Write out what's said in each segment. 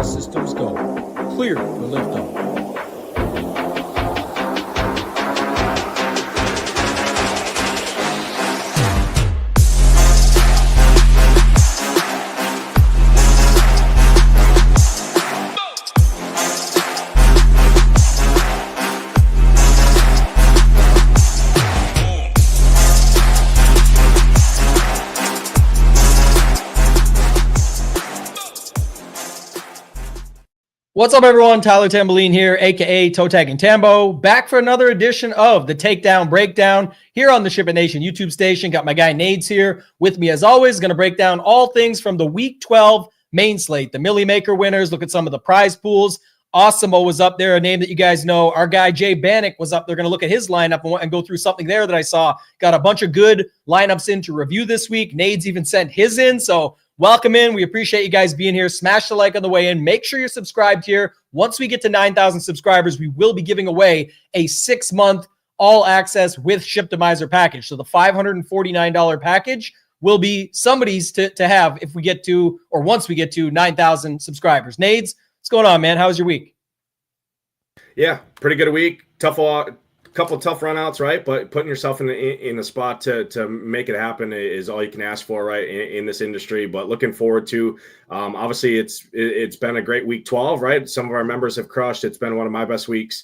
All systems go. Clear for liftoff. What's up, everyone? Tyler Tamboline here, aka ToeTagginTambo, back for another edition of the Takedown Breakdown here on the SHIPIT Nation YouTube station. Got my guy Nades here with me as always. Going to break down all things from the Week 12 main slate, the Millie Maker winners. Look at some of the prize pools. Awesemo was up there, a name that you guys know. Our guy Jay Bannock was up there. Going to look at his lineup and go through something there that I saw. Got a bunch of good lineups in to review this week. Nades even sent his in, so welcome in. We appreciate you guys being here. Smash the like on the way in. Make sure you're subscribed here. Once we get to 9,000 subscribers, we will be giving away a 6-month all access with Shiptimizer package. So the $549 package will be somebody's to have if we get to, or once we get to 9,000 subscribers. Nades, what's going on, man? How was your week? Yeah, pretty good week. Couple tough runouts, right? But putting yourself in a spot to make it happen is all you can ask for, right, in this industry. But looking forward to, obviously, it's been a great week 12, right? Some of our members have crushed. It's been one of my best weeks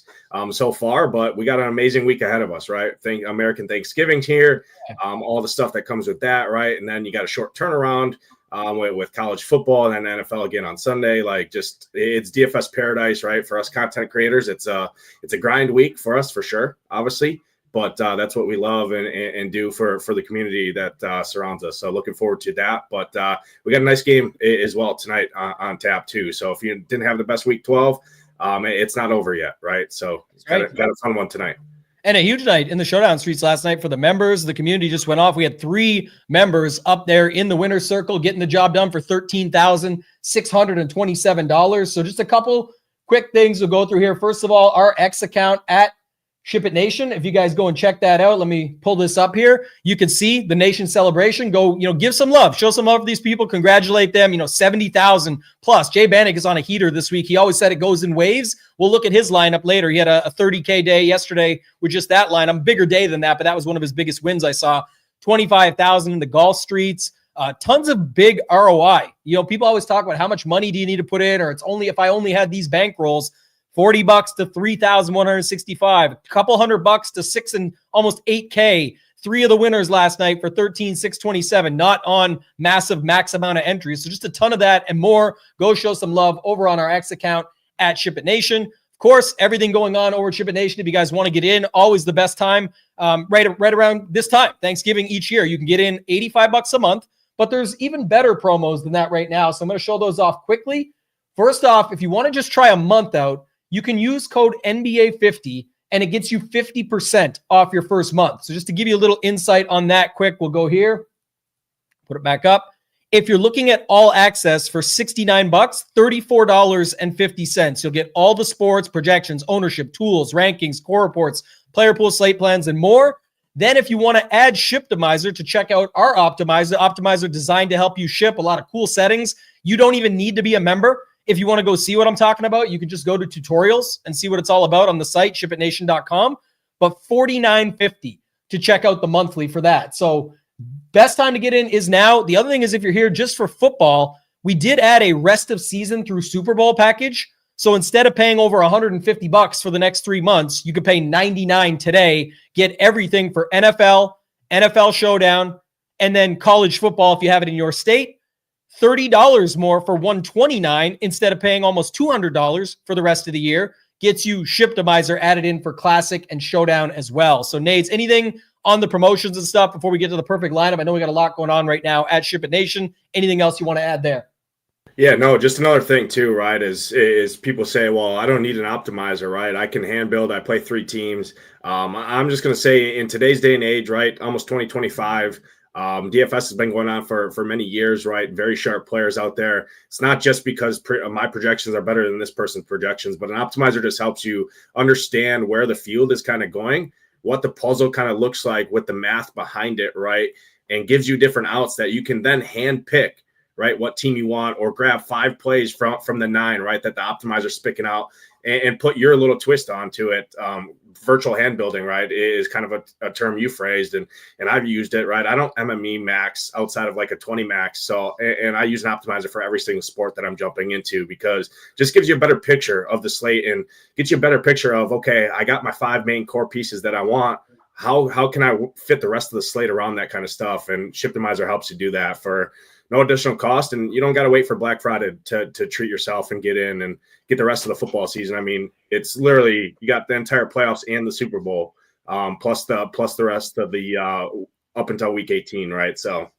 so far, but we got an amazing week ahead of us, right? American Thanksgiving's here, all the stuff that comes with that, right? And then you got a short turnaround with college football and then NFL again on Sunday. Like, just it's DFS paradise, right? For us content creators, it's a grind week for us for sure, obviously, but that's what we love and do for the community that surrounds us. So looking forward to that. But we got a nice game as well tonight on tap too. So if you didn't have the best week 12, it's not over yet, right? So got a fun one tonight. And a huge night in the showdown streets last night for the members. The community just went off. We had 3 members up there in the winner's circle getting the job done for $13,627. So just a couple quick things we'll go through here. First of all, our X account at SHIPIT Nation. If you guys go and check that out, let me pull this up here. You can see the nation celebration. Go, give some love, show some love to these people, congratulate them. 70,000 plus. Jay Bannock is on a heater this week. He always said it goes in waves. We'll look at his lineup later. He had a 30K day yesterday with just that lineup. Bigger day than that, but that was one of his biggest wins I saw. 25,000 in the golf streets. Tons of big ROI. People always talk about how much money do you need to put in, or it's only if I only had these bankrolls. $40 to $3,165, a couple $100 to $6 and almost $8K. 3 of the winners last night for $13,627, not on massive max amount of entries. So just a ton of that and more. Go show some love over on our X account at SHIPIT Nation. Of course, everything going on over at SHIPIT Nation. If you guys want to get in, always the best time, right around this time, Thanksgiving each year. You can get in $85 a month, but there's even better promos than that right now. So I'm going to show those off quickly. First off, if you want to just try a month out, you can use code NBA50 and it gets you 50% off your first month. So just to give you a little insight on that quick, we'll go here, put it back up. If you're looking at all access for $69, $34.50, you'll get all the sports, projections, ownership, tools, rankings, core reports, player pool, slate plans, and more. Then if you want to add Shiptimizer to check out our optimizer designed to help you ship, a lot of cool settings. You don't even need to be a member. If you want to go see what I'm talking about, you can just go to tutorials and see what it's all about on the site, shipitnation.com. But $49.50 to check out the monthly for that. So best time to get in is now. The other thing is, if you're here just for football, we did add a rest of season through Super Bowl package. So instead of paying over $150 for the next 3 months, you could pay $99 today, get everything for NFL, NFL Showdown, and then college football if you have it in your state. $30 more for $129 instead of paying almost $200 for the rest of the year. Gets you Shiptimizer added in for Classic and Showdown as well. So Nades, anything on the promotions and stuff before we get to the perfect lineup? I know we got a lot going on right now at SHIPIT Nation. Anything else you want to add there? Yeah, no, just another thing too, right, is people say, well, I don't need an optimizer, right? I can hand build. I play 3 teams. I'm just going to say in today's day and age, right, almost 2025, DFS has been going on for many years, right? Very sharp players out there. It's not just because my projections are better than this person's projections, but an optimizer just helps you understand where the field is kind of going, what the puzzle kind of looks like with the math behind it, right? And gives you different outs that you can then hand pick, right, what team you want, or grab 5 plays from the 9, right, that the optimizer's picking out, and put your little twist onto it. Virtual hand building, right, is kind of a term you phrased, and I've used it, right. I don't MME max outside of like a 20 max. So, and I use an optimizer for every single sport that I'm jumping into, because it just gives you a better picture of the slate and gets you a better picture of, okay, I got my 5 main core pieces that I want. How can I fit the rest of the slate around that kind of stuff? And Shiptimizer helps you do that for no additional cost, and you don't got to wait for Black Friday to treat yourself and get in and get the rest of the football season. I mean, it's literally, you got the entire playoffs and the Super Bowl, plus the rest of the up until week 18, right? So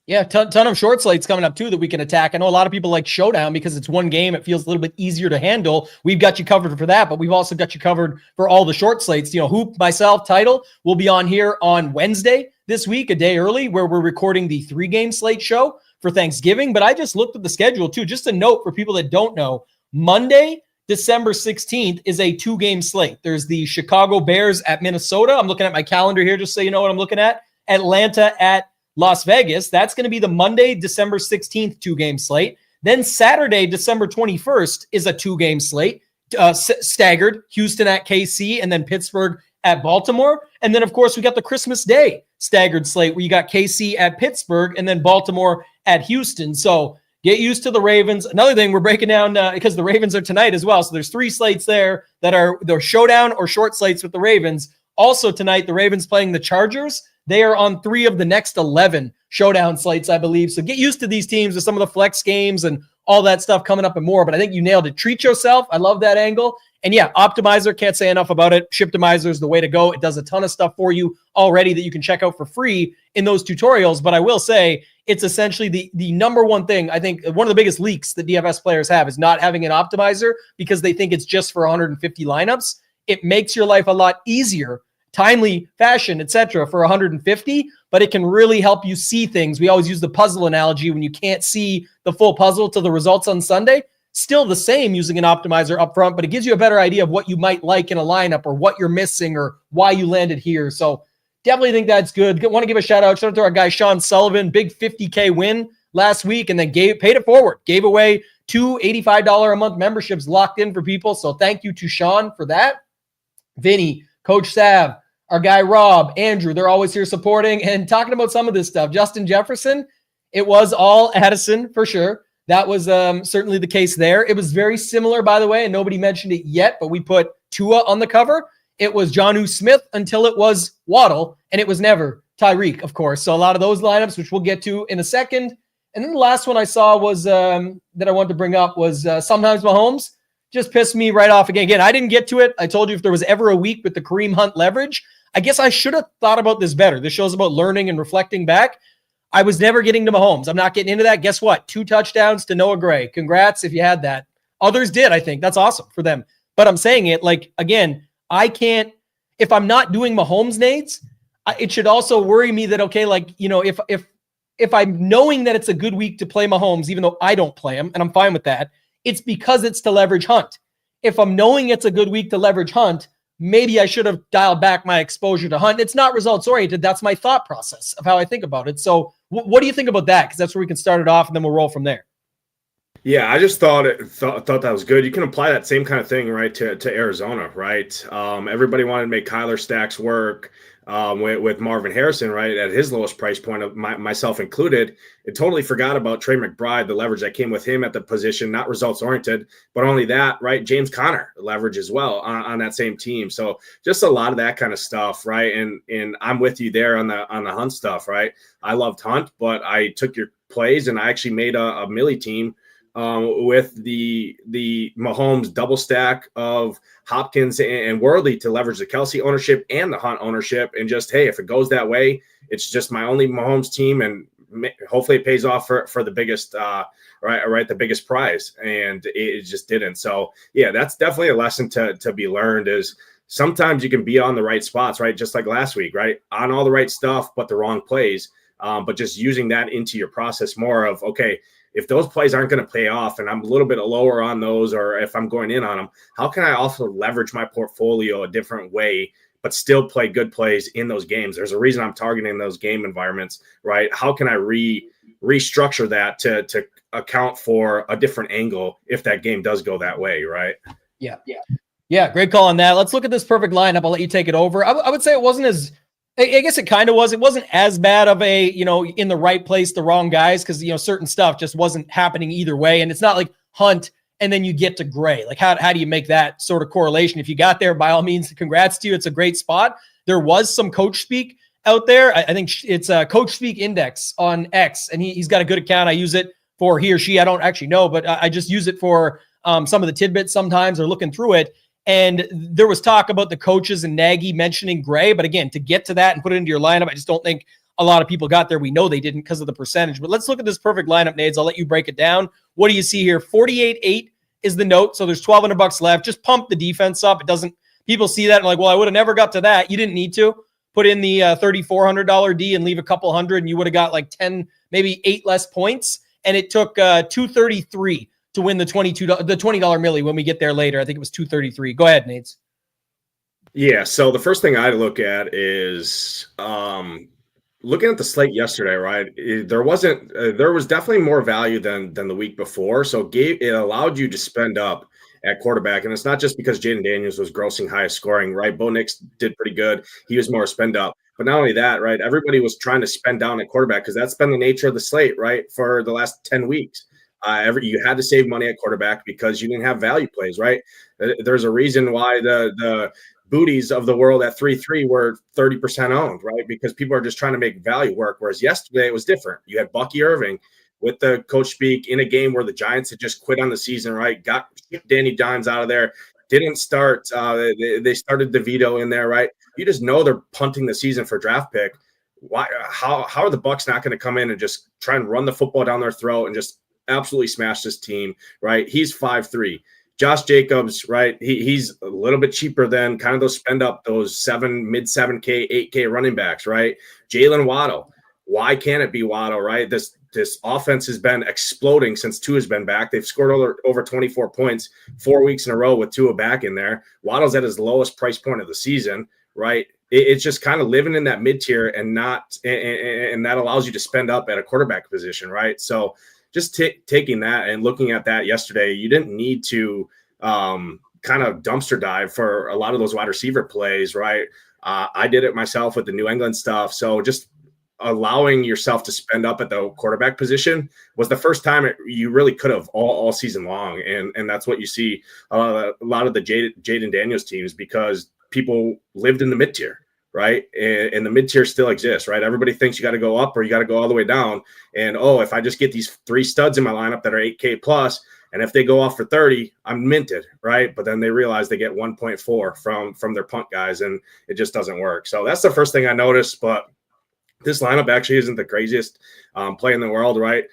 yeah, ton of short slates coming up too that we can attack. I know a lot of people like Showdown because it's one game. It feels a little bit easier to handle. We've got you covered for that, but we've also got you covered for all the short slates. You know, Hoop, myself, Title will be on here on Wednesday this week, a day early, where we're recording the 3-game slate show for Thanksgiving. But I just looked at the schedule too. Just a note for people that don't know, Monday, December 16th is a 2-game slate. There's the Chicago Bears at Minnesota. I'm looking at my calendar here just so you know what I'm looking at. Atlanta at Las Vegas. That's going to be the Monday, December 16th 2-game slate. Then Saturday, December 21st is a 2-game slate, staggered. Houston at KC and then Pittsburgh at Baltimore. And then, of course, we got the Christmas Day staggered slate where you got KC at Pittsburgh and then Baltimore at Houston. So get used to the Ravens. Another thing we're breaking down because the Ravens are tonight as well. So there's 3 slates there that are the showdown or short slates with the Ravens. Also tonight, the Ravens playing the Chargers. They are on 3 of the next 11 showdown slates, I believe. So get used to these teams with some of the flex games and all that stuff coming up and more. But I think you nailed it. Treat yourself. I love that angle. And yeah, Optimizer, can't say enough about it. Shiptimizer is the way to go. It does a ton of stuff for you already that you can check out for free in those tutorials. But I will say it's essentially the number one thing. I think one of the biggest leaks that DFS players have is not having an optimizer because they think it's just for 150 lineups. It makes your life a lot easier, timely fashion, etc. for 150, but it can really help you see things. We always use the puzzle analogy when you can't see the full puzzle to the results on Sunday. Still the same using an optimizer up front, but it gives you a better idea of what you might like in a lineup or what you're missing or why you landed here. So definitely think that's good. Want to give a shout out to our guy Sean Sullivan, big 50K win last week, and then paid it forward. Gave away 2 $85 a month memberships locked in for people. So thank you to Sean for that. Vinny, Coach Sav, our guy Rob, Andrew, they're always here supporting and talking about some of this stuff. Justin Jefferson, it was all Addison for sure. That was certainly the case there. It was very similar, by the way, and nobody mentioned it yet, but we put Tua on the cover. It was Jonnu Smith until it was Waddle, and it was never Tyreek, of course. So a lot of those lineups, which we'll get to in a second. And then the last one I saw was that I wanted to bring up was sometimes Mahomes. Just pissed me right off again. Again, I didn't get to it. I told you if there was ever a week with the Kareem Hunt leverage, I guess I should have thought about this better. This show's about learning and reflecting back. I was never getting to Mahomes. I'm not getting into that. Guess what? 2 touchdowns to Noah Gray. Congrats if you had that. Others did, I think. That's awesome for them. But I'm saying it like, again, I can't, if I'm not doing Mahomes nades, it should also worry me that, okay, like, you know, if I'm knowing that it's a good week to play Mahomes, even though I don't play him, and I'm fine with that, it's because it's to leverage Hunt. If I'm knowing it's a good week to leverage Hunt, maybe I should have dialed back my exposure to Hunt. It's not results oriented. That's my thought process of how I think about it. So what do you think about that? Because that's where we can start it off and then we'll roll from there. Yeah, I just thought that was good. You can apply that same kind of thing, right, to Arizona, right? Everybody wanted to make Kyler Stacks work with Marvin Harrison, right, at his lowest price point, of myself included. It totally forgot about Trey McBride, the leverage that came with him at the position, not results oriented, but only that, right? James Conner leverage as well on that same team. So just a lot of that kind of stuff, right? And I'm with you there on the Hunt stuff, right? I loved Hunt, but I took your plays and I actually made a Millie team with the Mahomes double stack of Hopkins and Worley to leverage the Kelsey ownership and the Hunt ownership. And just, hey, if it goes that way, it's just my only Mahomes team, and hopefully it pays off for the biggest, right, the biggest prize. And it just didn't. So yeah, that's definitely a lesson to be learned, is sometimes you can be on the right spots, right? Just like last week, right? On all the right stuff, but the wrong plays. But just using that into your process more of, okay, if those plays aren't going to pay off and I'm a little bit lower on those, or if I'm going in on them, how can I also leverage my portfolio a different way but still play good plays in those games. There's a reason I'm targeting those game environments, right? How can I restructure that to account for a different angle if that game does go that way, right? Yeah, great call on that. Let's look at this perfect lineup. I'll let you take it over. I would say it wasn't as, I guess it kind of was. It wasn't as bad of a, in the right place, the wrong guys, because, certain stuff just wasn't happening either way. And it's not like Hunt and then you get to Gray. Like, how do you make that sort of correlation? If you got there, by all means, congrats to you. It's a great spot. There was some coach speak out there. I think it's a Coach Speak Index on X, and he's got a good account. I use it for he or she. I don't actually know, but I just use it for some of the tidbits sometimes or looking through it. And there was talk about the coaches and Nagy mentioning Gray. But again, to get to that and put it into your lineup, I just don't think a lot of people got there. We know they didn't because of the percentage. But let's look at this perfect lineup, Nades. I'll let you break it down. What do you see here? 48.8 is the note. So there's $1,200 left. Just pump the defense up. It doesn't, people see that and like, well, I would have never got to that. You didn't need to. Put in the $3,400 D and leave a couple hundred, and you would have got like 10, maybe 8 less points. And it took $233 to win the $20 milli when we get there later. I think it was $233. Go ahead, Nades. Yeah, so the first thing I look at is looking at the slate yesterday, right? There was definitely more value than the week before. So it allowed you to spend up at quarterback. And it's not just because Jaden Daniels was grossing highest scoring, right? Bo Nix did pretty good. He was more spend up. But not only that, right? Everybody was trying to spend down at quarterback because that's been the nature of the slate, right? For the last 10 weeks. You had to save money at quarterback because you didn't have value plays, right? There's a reason why the booties of the world at 3-3 were 30% owned, right? Because people are just trying to make value work. Whereas yesterday it was different. You had Bucky Irving with the coach speak in a game where the Giants had just quit on the season, right? Got Danny Dimes out of there. Didn't start. They started DeVito in there, right? You just know they're punting the season for draft pick. Why? How are the Bucs not going to come in and just try and run the football down their throat and just absolutely smash this team, right? He's 5'3". Josh Jacobs, right? He's a little bit cheaper than kind of those spend up, those mid 7K, 8K running backs, right? Jalen Waddle. Why can't it be Waddle, right? This offense has been exploding since Tua's been back. They've scored over 24 points 4 weeks in a row with Tua back in there. Waddle's at his lowest price point of the season, right? It's just kind of living in that mid-tier and that allows you to spend up at a quarterback position, right? So just taking that and looking at that yesterday, you didn't need to kind of dumpster dive for a lot of those wide receiver plays, right? I did it myself with the New England stuff. So just allowing yourself to spend up at the quarterback position was the first time you really could have all season long. And that's what you see a lot of the Jaden Daniels teams because people lived in the mid-tier. Right. And the mid-tier still exists, right? Everybody thinks you got to go up or you got to go all the way down. And, if I just get these 3 studs in my lineup that are 8K plus, and if they go off for 30, I'm minted, right? But then they realize they get 1.4 from their punt guys, and it just doesn't work. So that's the first thing I noticed. But this lineup actually isn't the craziest play in the world, right?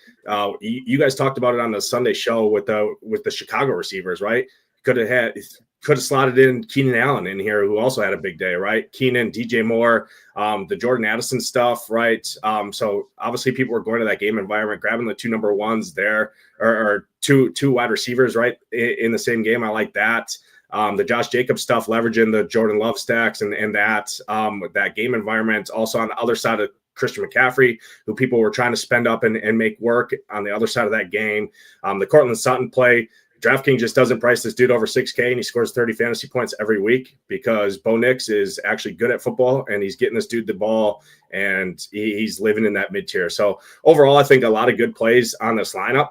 You guys talked about it on the Sunday show with the Chicago receivers, right? Could have slotted in Keenan Allen in here, who also had a big day, right? Keenan, DJ Moore, the Jordan Addison stuff, right? So obviously people were going to that game environment, grabbing the 2 number ones there, or two wide receivers, right, in the same game. I like that. The Josh Jacobs stuff, leveraging the Jordan Love stacks and that game environment. Also on the other side of Christian McCaffrey, who people were trying to spend up and make work on the other side of that game. The Cortland Sutton play. DraftKings just doesn't price this dude over 6K, and he scores 30 fantasy points every week because Bo Nix is actually good at football, and he's getting this dude the ball, and he's living in that mid-tier. So overall, I think a lot of good plays on this lineup.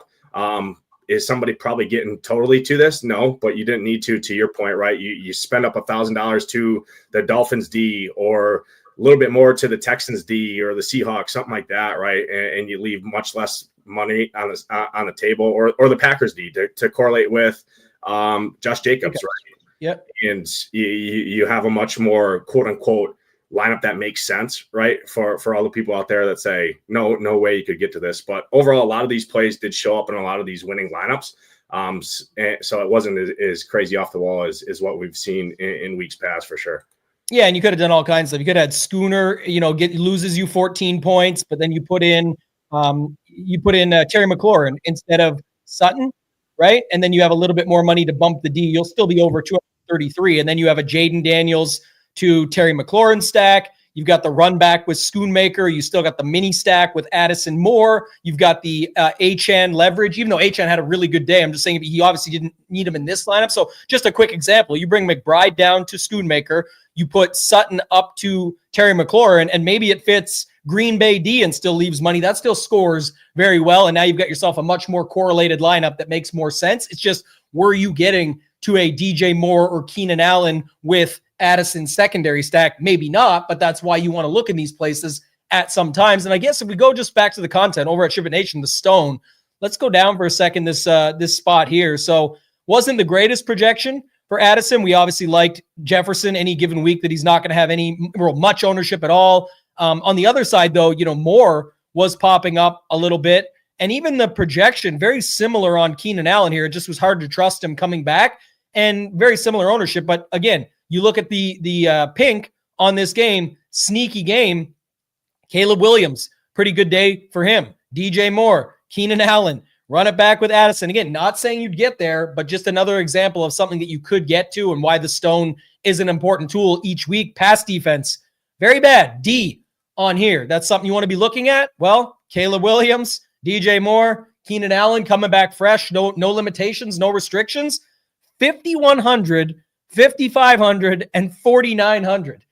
Is somebody probably getting totally to this? No, but you didn't need to your point, right? You spend up $1,000 to the Dolphins D or a little bit more to the Texans D or the Seahawks, something like that, right? And you leave much less money on the table or the Packers D to correlate with Josh Jacobs, right? Yep. And you have a much more quote unquote lineup that makes sense, right? For all the people out there that say, no way you could get to this. But overall, a lot of these plays did show up in a lot of these winning lineups. So it wasn't as crazy off the wall as what we've seen in weeks past for sure. Yeah, and you could have done all kinds of stuff. You could have had Schooner, loses you 14 points, but then you put in Terry McLaurin instead of Sutton, right? And then you have a little bit more money to bump the D. You'll still be over 233, and then you have a Jaden Daniels to Terry McLaurin stack. You've got the run back with Schoonmaker. You still got the mini stack with Addison Moore. You've got the Achane leverage, even though Achane had a really good day. I'm just saying he obviously didn't need him in this lineup. So just a quick example. You bring McBride down to Schoonmaker. You put Sutton up to Terry McLaurin, and maybe it fits Green Bay D and still leaves money. That still scores very well. And now you've got yourself a much more correlated lineup that makes more sense. It's just, were you getting to a DJ Moore or Keenan Allen with Addison's secondary stack? Maybe not, but that's why you want to look in these places at some times. And I guess if we go just back to the content over at SHIPIT Nation, the Stone, let's go down for a second, this spot here. So wasn't the greatest projection for Addison. We obviously liked Jefferson any given week that he's not going to have any much ownership at all. On the other side, though, Moore was popping up a little bit. And even the projection, very similar on Keenan Allen here. It just was hard to trust him coming back, and very similar ownership. But again, you look at the pink on this game, sneaky game. Caleb Williams, pretty good day for him. DJ Moore, Keenan Allen, run it back with Addison. Again, not saying you'd get there, but just another example of something that you could get to and why the Stone is an important tool each week. Pass defense, very bad. D on here. That's something you want to be looking at. Well, Caleb Williams, DJ Moore, Keenan Allen coming back fresh. No limitations, no restrictions. 5,100, 5,500, and 4,900.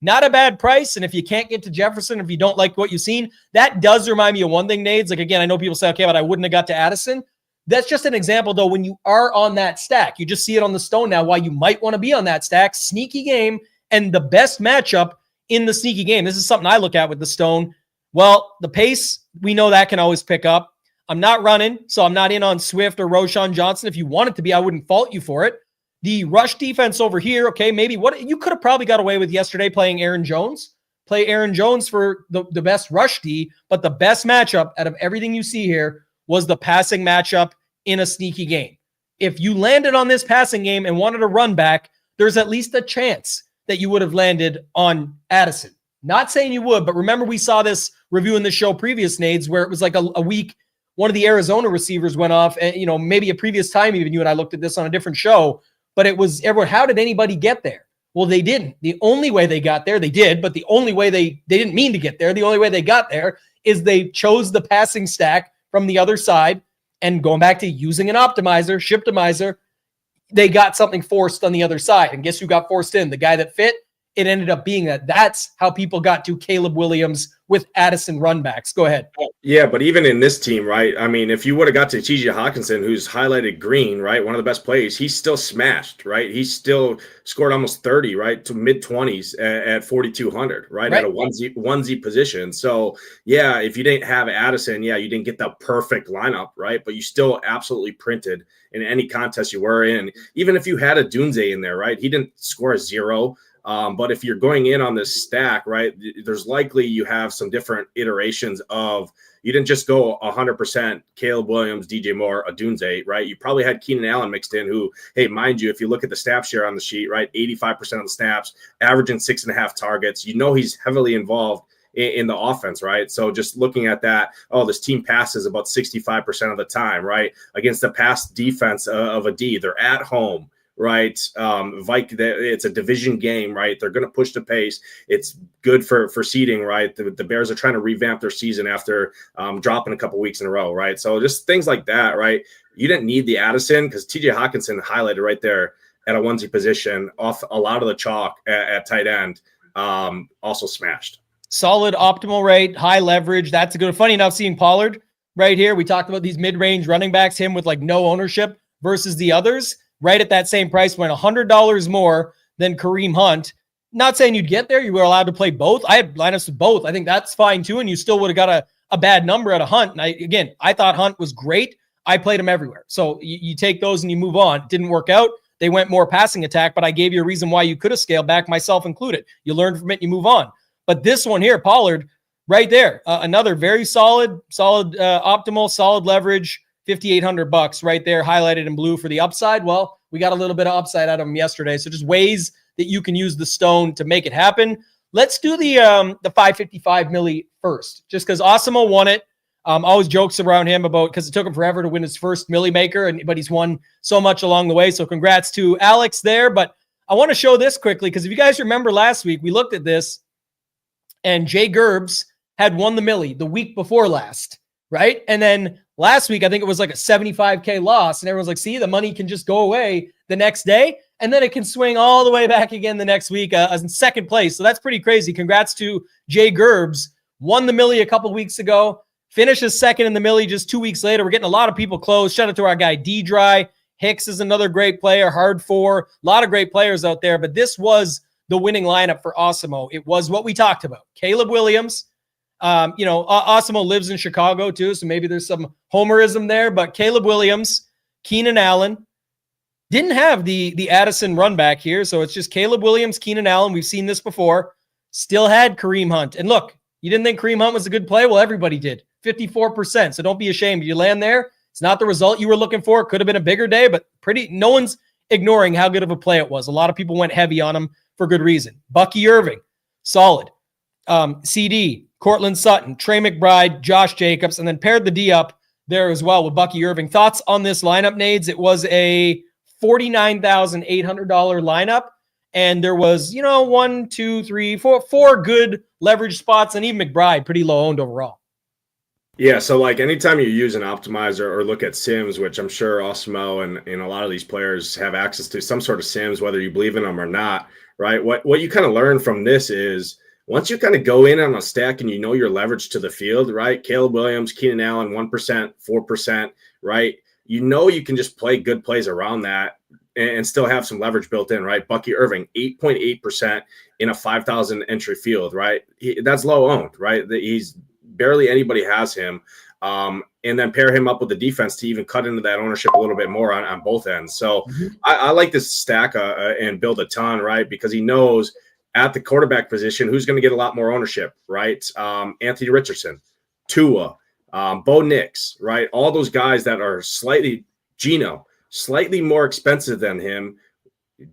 Not a bad price. And if you can't get to Jefferson, if you don't like what you've seen, that does remind me of one thing, Nades. Like, again, I know people say, okay, but I wouldn't have got to Addison. That's just an example, though, when you are on that stack. You just see it on the Stone now, why you might want to be on that stack. Sneaky game, and the best matchup in the sneaky game. This is something I look at with the Stone. Well, the pace, we know that can always pick up. I'm not running, so I'm not in on Swift or Roschon Johnson. If you want it to be, I wouldn't fault you for it. The rush defense over here, okay, maybe what you could have probably got away with yesterday playing Aaron Jones. Play Aaron Jones for the best rush D, but the best matchup out of everything you see here was the passing matchup in a sneaky game. If you landed on this passing game and wanted a run back, there's at least a chance that you would have landed on Addison. Not saying you would, but remember we saw this review in the show previous, Nades, where it was like a week, one of the Arizona receivers went off, and maybe a previous time even you and I looked at this on a different show, but it was everyone, how did anybody get there? Well, they didn't. The only way they got there, they did, but the only way they didn't mean to get there, the only way they got there is they chose the passing stack from the other side, and going back to using an optimizer, Shiptimizer, they got something forced on the other side. And guess who got forced in? The guy that fit? It ended up being that. That's how people got to Caleb Williams with Addison runbacks. Go ahead. Yeah, but even in this team, right? I mean, if you would have got to T.J. Hawkinson, who's highlighted green, right? One of the best plays, he's still smashed, right? He still scored almost 30, right? To mid-20s at 4,200, right? At a onesie position. So, yeah, if you didn't have Addison, yeah, you didn't get the perfect lineup, right? But you still absolutely printed in any contest you were in. Even if you had a Dunze in there, right? He didn't score a 0. But if you're going in on this stack, right, there's likely you have some different iterations of, you didn't just go 100% Caleb Williams, DJ Moore, Odunze, right? You probably had Keenan Allen mixed in who, hey, mind you, if you look at the snap share on the sheet, right, 85% of the snaps, averaging 6.5 targets, he's heavily involved in the offense, right? So just looking at that, this team passes about 65% of the time, right? Against the pass defense of a D, they're at home. Right. It's a division game, right? They're going to push the pace. It's good for seeding, right? The Bears are trying to revamp their season after dropping a couple weeks in a row, right? So just things like that, right? You didn't need the Addison because TJ Hawkinson highlighted right there at a onesie position off a lot of the chalk at tight end, also smashed. Solid optimal rate, high leverage. That's a good. Funny enough, seeing Pollard right here, we talked about these mid-range running backs, him with like no ownership versus the others. Right at that same price point, $100 more than Kareem Hunt. Not saying you'd get there. You were allowed to play both. I had lineups with both. I think that's fine too. And you still would have got a bad number at a Hunt. And I thought Hunt was great. I played him everywhere. So you take those and you move on. It didn't work out. They went more passing attack, but I gave you a reason why you could have scaled back, myself included. You learn from it, you move on. But this one here, Pollard, right there, another very solid, optimal, solid leverage, $5,800 right there, highlighted in blue for the upside. Well, we got a little bit of upside out of them yesterday. So just ways that you can use the Stone to make it happen. Let's do the 555 milli first, just because Osimo won it. Always jokes around him about, because it took him forever to win his first milli maker, but he's won so much along the way. So congrats to Alex there. But I want to show this quickly because if you guys remember last week, we looked at this and Jay Gerbs had won the Millie the week before last, right? And then last week, I think it was like a 75K loss. And everyone's like, see, the money can just go away the next day. And then it can swing all the way back again the next week as in second place. So that's pretty crazy. Congrats to Jay Gerbs. Won the Millie a couple weeks ago. Finishes second in the Millie just 2 weeks later. We're getting a lot of people close. Shout out to our guy D-Dry. Hicks is another great player. Hard Four. A lot of great players out there. But this was the winning lineup for Awesemo. It was what we talked about. Caleb Williams. Awesemo lives in Chicago too, so maybe there's some homerism there. But Caleb Williams, Keenan Allen. Didn't have the Addison run back here, so it's just Caleb Williams, Keenan Allen. We've seen this before. Still had Kareem Hunt. And look, you didn't think Kareem Hunt was a good play? Well, everybody did. 54%. So don't be ashamed. You land there. It's not the result you were looking for. It could have been a bigger day, but no one's ignoring how good of a play it was. A lot of people went heavy on him for good reason. Bucky Irving, solid. CD, Cortland Sutton, Trey McBride, Josh Jacobs, and then paired the D up there as well with Bucky Irving. Thoughts on this lineup, Nades? It was a $49,800 lineup. And there was, 4 good leverage spots, and even McBride pretty low owned overall. Yeah, so like anytime you use an optimizer or look at sims, which I'm sure Awesemo and a lot of these players have access to some sort of sims, whether you believe in them or not, right? What you kind of learn from this is once you kind of go in on a stack and you know your leverage to the field, right? Caleb Williams, Keenan Allen, 1%, 4%, right? You can just play good plays around that and still have some leverage built in, right? Bucky Irving, 8.8% in a 5,000 entry field, right? That's low owned, right? He's barely anybody has him. And then pair him up with the defense to even cut into that ownership a little bit more on both ends. So I like this stack and build a ton, right? Because he knows at the quarterback position who's going to get a lot more ownership, right? Anthony Richardson, Tua, Bo Nix, right? All those guys that are slightly more expensive than him.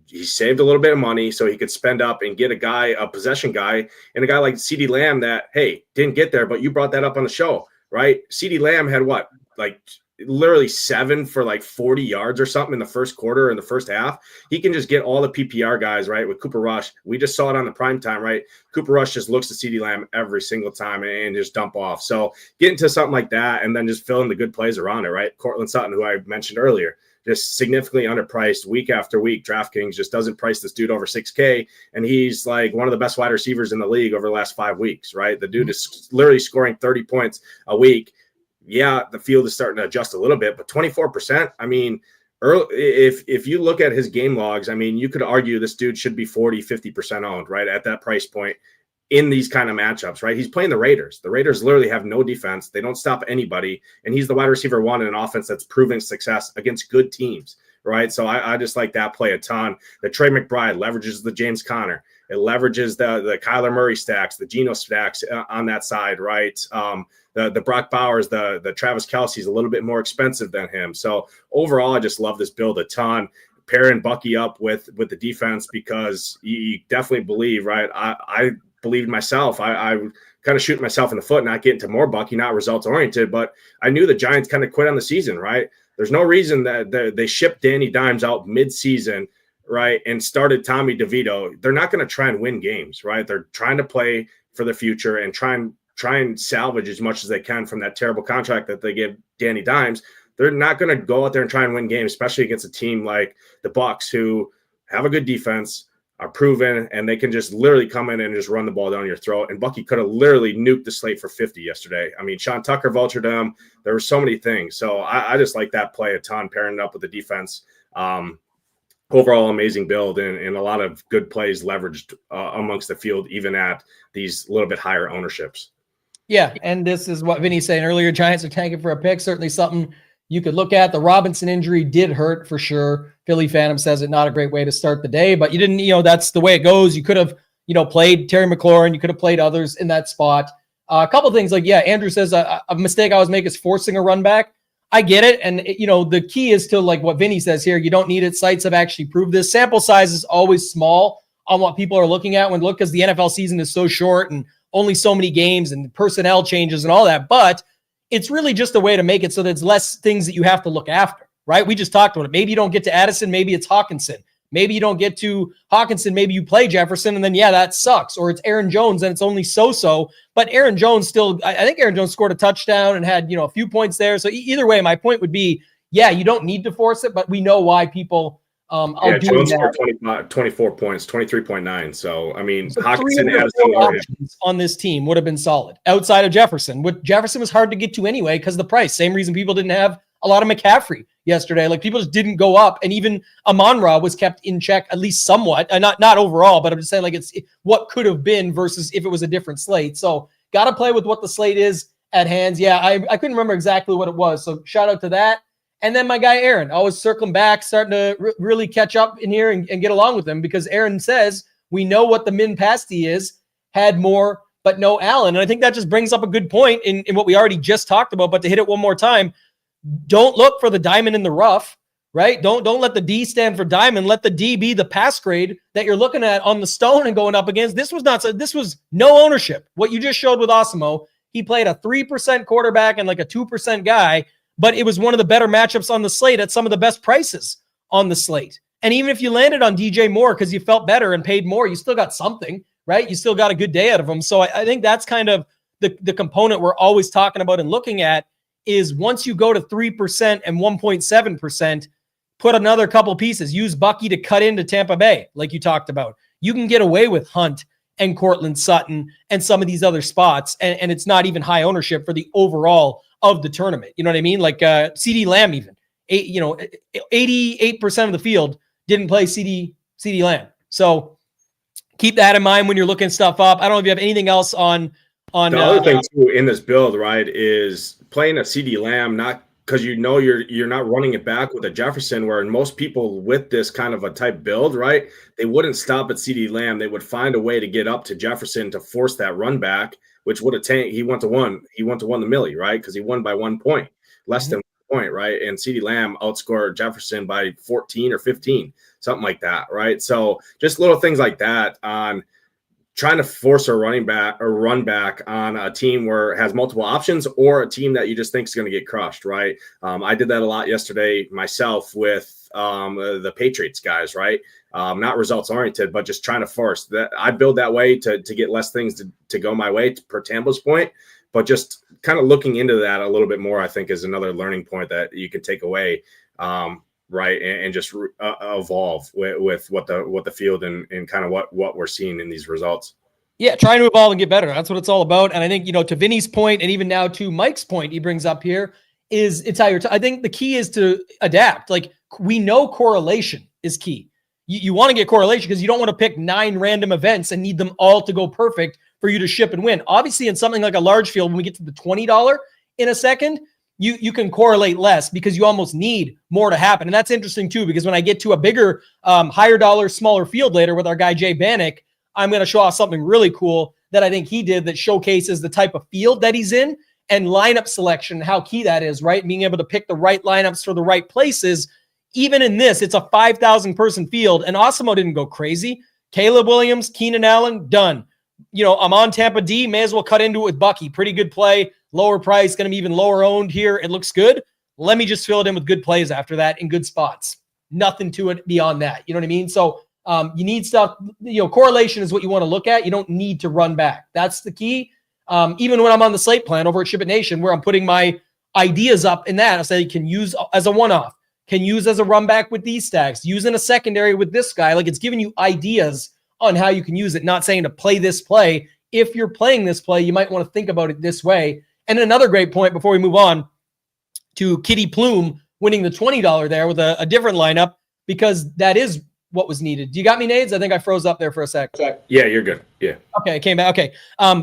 He saved a little bit of money so he could spend up and get a possession guy, and a guy like CeeDee Lamb that, hey, didn't get there, but you brought that up on the show, right? CeeDee Lamb had what, like literally 7 for like 40 yards or something in the first quarter or in the first half. He can just get all the PPR guys, right? With Cooper Rush, we just saw it on the prime time, right? Cooper Rush just looks at CeeDee Lamb every single time and just dump off. So get into something like that and then just fill in the good plays around it, right? Cortland Sutton, who I mentioned earlier, just significantly underpriced week after week. DraftKings just doesn't price this dude over 6K, and he's like one of the best wide receivers in the league over the last 5 weeks, right? The dude is literally scoring 30 points a week. Yeah, the field is starting to adjust a little bit, but 24%, I mean, if you look at his game logs, I mean, you could argue this dude should be 40, 50% owned, right, at that price point in these kind of matchups, right? He's playing the Raiders. The Raiders literally have no defense. They don't stop anybody. And he's the wide receiver 1 in an offense that's proven success against good teams, right? So I just like that play a ton. The Trey McBride leverages the James Conner. It leverages the Kyler Murray stacks, the Geno stacks on that side, right? The Brock Bowers, the Travis Kelce's a little bit more expensive than him. So overall, I just love this build a ton. Pairing Bucky up with the defense because you definitely believe, right? I believed myself. I kind of shooting myself in the foot, not getting to more Bucky, not results oriented, but I knew the Giants kind of quit on the season, right? There's no reason that they shipped Danny Dimes out mid-season, right, and started Tommy DeVito. They're not going to try and win games, right? They're trying to play for the future and try and salvage as much as they can from that terrible contract that they gave Danny Dimes. They're not going to go out there and try and win games, especially against a team like the Bucs who have a good defense, are proven, and they can just literally come in and just run the ball down your throat. And Bucky could have literally nuked the slate for 50 yesterday. I mean, Sean Tucker vultured him. There were so many things. So I just like that play a ton, pairing it up with the defense. Overall, amazing build and a lot of good plays leveraged amongst the field, even at these little bit higher ownerships. Yeah, and this is what Vinny's saying earlier. Giants are tanking for a pick. Certainly something you could look at. The Robinson injury did hurt for sure. Philly Phantom says it not a great way to start the day, but you didn't, that's the way it goes. You could have, played Terry McLaurin. You could have played others in that spot. A couple things Andrew says a mistake I always make is forcing a run back. I get it. And, the key is to like what Vinny says here. You don't need it. Sites have actually proved this. Sample size is always small on what people are looking at because the NFL season is so short and only so many games and personnel changes and all that. But it's really just a way to make it so there's less things that you have to look after, right? We just talked about it. Maybe you don't get to Addison. Maybe it's Hawkinson. Maybe you don't get to Hawkinson. Maybe you play Jefferson, and then, yeah, that sucks. Or it's Aaron Jones, and it's only so-so. But Aaron Jones still, I think Aaron Jones scored a touchdown and had, a few points there. So either way, my point would be, yeah, you don't need to force it, but we know why people are doing Jones that. Scored 24 points, 23.9. So, I mean, So Hawkinson 3 or has 4 options on this team would have been solid outside of Jefferson. What Jefferson was hard to get to anyway because of the price. Same reason people didn't have a lot of McCaffrey yesterday. Like, people just didn't go up, and even Amon-Ra was kept in check at least somewhat. Not overall, but I'm just saying, like, it's what could have been versus if it was a different slate. So got to play with what the slate is at hands. Yeah, I couldn't remember exactly what it was. So shout out to that. And then my guy Aaron, always circling back, starting to really catch up in here and get along with him, because Aaron says we know what the min pasty is, had more, but no Allen. And I think that just brings up a good point in what we already just talked about, but to hit it one more time, don't look for the diamond in the rough, right? Don't let the D stand for diamond. Let the D be the pass grade that you're looking at on the stone and going up against. This was no ownership. What you just showed with Osimo, he played a 3% quarterback and like a 2% guy, but it was one of the better matchups on the slate at some of the best prices on the slate. And even if you landed on DJ Moore because you felt better and paid more, you still got something, right? You still got a good day out of him. So I think that's kind of the component we're always talking about and looking at is once you go to 3% and 1.7%, put another couple pieces. Use Bucky to cut into Tampa Bay, like you talked about. You can get away with Hunt and Cortland Sutton and some of these other spots, and it's not even high ownership for the overall of the tournament. You know what I mean? Like CD Lamb even. 88% of the field didn't play CD Lamb. So keep that in mind when you're looking stuff up. I don't know if you have anything else on the other thing too in this build, right, is playing a CD Lamb, not because you're not running it back with a Jefferson, where most people with this kind of a type build, right, they wouldn't stop at CD Lamb. They would find a way to get up to Jefferson to force that run back, which would have tanked. He went to the millie, right, because he won by 1 point, less than 1 point, right, and CD Lamb outscored Jefferson by 14 or 15, something like that, right? So just little things like that on trying to force a run back on a team where it has multiple options, or a team that you just think is going to get crushed, right? I did that a lot yesterday myself with the Patriots guys, right? Not results oriented, but just trying to force that. I build that way to get less things to go my way, per Tambo's point, but just kind of looking into that a little bit more, I think, is another learning point that you can take away, right, and just evolve with what the field and kind of what we're seeing in these results. Yeah, trying to evolve and get better. That's what it's all about. And I think, to Vinny's point, and even now to Mike's point he brings up here, is it's how I think the key is to adapt. Like, we know correlation is key. You want to get correlation because you don't want to pick 9 random events and need them all to go perfect for you to ship and win. Obviously, in something like a large field, when we get to the $20 in a second, you can correlate less because you almost need more to happen. And that's interesting too, because when I get to a bigger, higher dollar, smaller field later with our guy Jay Bannock, I'm going to show off something really cool that I think he did that showcases the type of field that he's in and lineup selection, how key that is, right? Being able to pick the right lineups for the right places. Even in this, it's a 5,000 person field, and Osimo didn't go crazy. Caleb Williams, Keenan Allen, done. I'm on Tampa D, may as well cut into it with Bucky. Pretty good play, lower price, going to be even lower owned here. It looks good. Let me just fill it in with good plays after that in good spots. Nothing to it beyond that. You know what I mean? So you need stuff, correlation is what you want to look at. You don't need to run back. That's the key. Even when I'm on the slate plan over at SHIPIT Nation, where I'm putting my ideas up in that, I say you can use as a one-off, can use as a run back with these stacks, use in a secondary with this guy. Like, it's giving you ideas on how you can use it, not saying to play this play. If you're playing this play, you might want to think about it this way. And another great point before we move on to Kitty Plume winning the $20 there with a different lineup, because that is what was needed. Do you got me, Nades? I think I froze up there for a sec. Yeah, you're good. Yeah. Okay, I came back. Okay.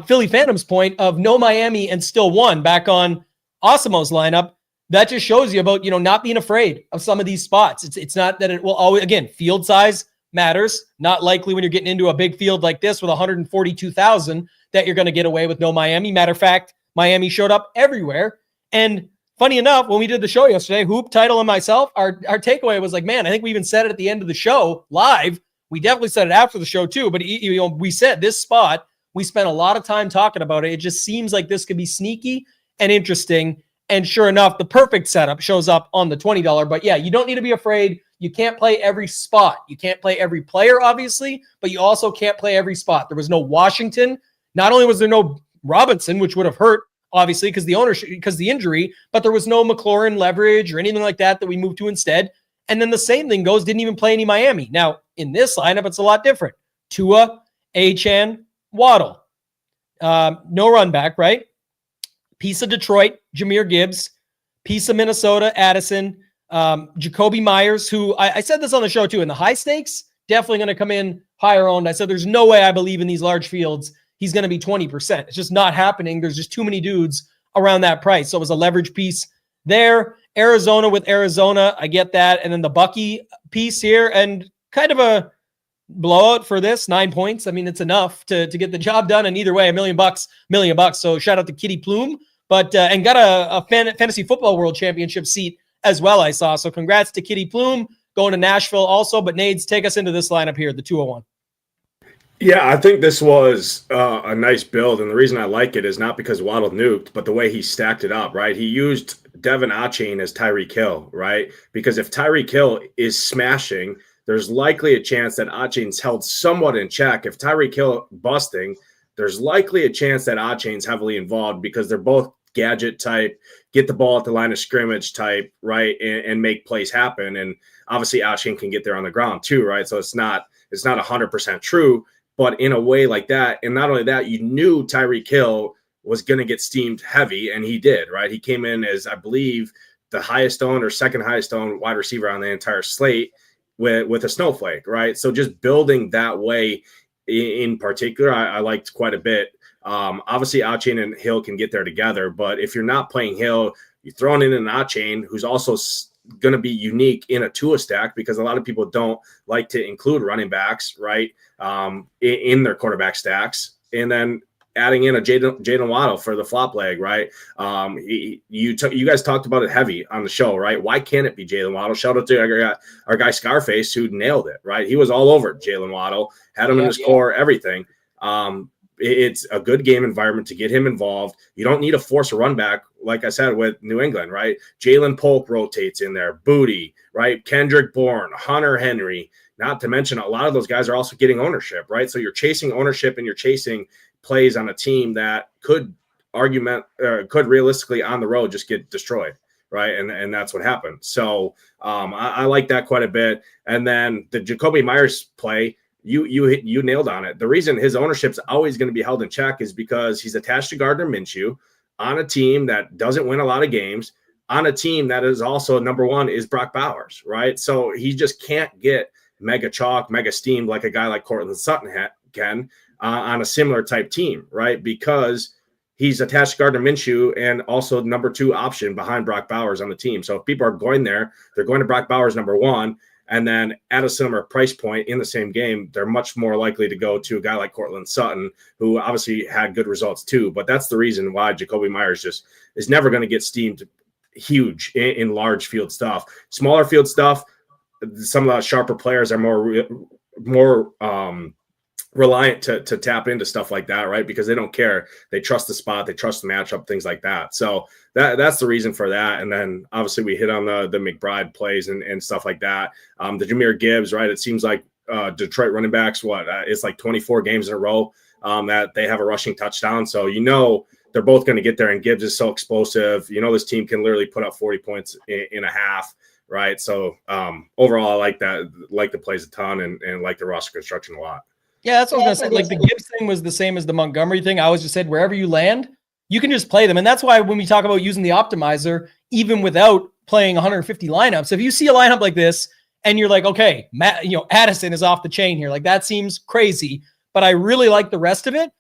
Philly Phantom's point of no Miami and still won back on Osimo's lineup. That just shows you about, not being afraid of some of these spots. It's not that it will always, again, field size matters. Not likely when you're getting into a big field like this with 142,000 that you're going to get away with no Miami. Matter of fact, Miami showed up everywhere. And funny enough, when we did the show yesterday, Hoop, Title, and myself, our takeaway was like, man, I think we even said it at the end of the show live. We definitely said it after the show too, but we said this spot, we spent a lot of time talking about it. It just seems like this could be sneaky and interesting. And sure enough, the perfect setup shows up on the $20. But yeah, you don't need to be afraid. You can't play every spot. You can't play every player, obviously, but you also can't play every spot. There was no Washington. Not only was there no Robinson, which would have hurt, obviously, because the ownership, because the injury, but there was no McLaurin leverage or anything like that we moved to instead. And then the same thing goes, didn't even play any Miami. Now, in this lineup, it's a lot different. Tua, Achane, Waddle. No run back, right? Piece of Detroit, Jahmyr Gibbs. Piece of Minnesota, Addison. Jacoby Myers, who I said this on the show too, in the high stakes, definitely going to come in higher owned. I said there's no way I believe in these large fields he's going to be 20%. It's just not happening. There's just too many dudes around that price. So it was a leverage piece there. Arizona with Arizona, I get that. And then the Bucky piece here, and kind of a blowout for this, 9 points. I mean, it's enough to get the job done. And either way, $1 million. So shout out to Kitty Plume, but and got a fantasy football world championship seat as well, I saw. So congrats to Kitty Plume going to Nashville also. But Nades, take us into this lineup here, the 201. Yeah, I think this was a nice build, and the reason I like it is not because Waddle nuked, but the way he stacked it up, right? He used Devin Achane as Tyreek Hill, right? Because if Tyreek Hill is smashing, there's likely a chance that Achane's held somewhat in check. If Tyreek Hill busting, there's likely a chance that Achane's heavily involved because they're both gadget type, get the ball at the line of scrimmage type, right, and make plays happen. And obviously Achane can get there on the ground too, right? So it's not 100% true. But in a way like that, and not only that, you knew Tyreek Hill was going to get steamed heavy, and he did, right? He came in as, I believe, the highest owned or second highest owned wide receiver on the entire slate with a snowflake, right? So just building that way in particular, I liked quite a bit. Obviously, Achane and Hill can get there together, but if you're not playing Hill, you're throwing in an Achane who's also going to be unique in a Tua stack because a lot of people don't like to include running backs, right, in their quarterback stacks. And then adding in a Jalen Waddle for the flop leg, right? You guys talked about it heavy on the show, right? Why can't it be Jalen Waddle? Shout out to our guy Scarface who nailed it, right? He was all over Jalen Waddle, had him in his core, everything. It's a good game environment to get him involved. You don't need to force a run back, like I said, with New England, right? Jalen Polk rotates in there, Booty, right? Kendrick Bourne, Hunter Henry, not to mention a lot of those guys are also getting ownership, right? So you're chasing ownership and you're chasing plays on a team that could realistically on the road just get destroyed, right? And that's what happened. So I like that quite a bit. And then the Jacoby Myers play, you nailed on it. The reason his ownership's always going to be held in check is because he's attached to Gardner Minshew on a team that doesn't win a lot of games, on a team that is also number one is Brock Bowers, right? So he just can't get mega chalk, mega steamed like a guy like Cortland Sutton can on a similar type team, right? Because he's attached to Gardner Minshew and also number two option behind Brock Bowers on the team. So if people are going there, they're going to Brock Bowers number one, and then at a similar price point in the same game, they're much more likely to go to a guy like Cortland Sutton, who obviously had good results too. But that's the reason why Jacoby Myers just is never going to get steamed huge in large field stuff. Smaller field stuff, some of the sharper players are more reliant to tap into stuff like that, right? Because they don't care. They trust the spot, they trust the matchup, things like that. So that's the reason for that. And then obviously we hit on the McBride plays and stuff like that. The Jahmyr Gibbs, right? It seems like Detroit running backs, it's like 24 games in a row that they have a rushing touchdown. So they're both going to get there, and Gibbs is so explosive. This team can literally put up 40 points in a half, right? So overall, I like that. Like the plays a ton and like the roster construction a lot. Yeah, that's what I was going to say. Like the Gibbs thing was the same as the Montgomery thing. I always just said wherever you land, you can just play them. And that's why when we talk about using the optimizer, even without playing 150 lineups, if you see a lineup like this and you're like, okay, Addison is off the chain here. Like that seems crazy, but I really like the rest of it.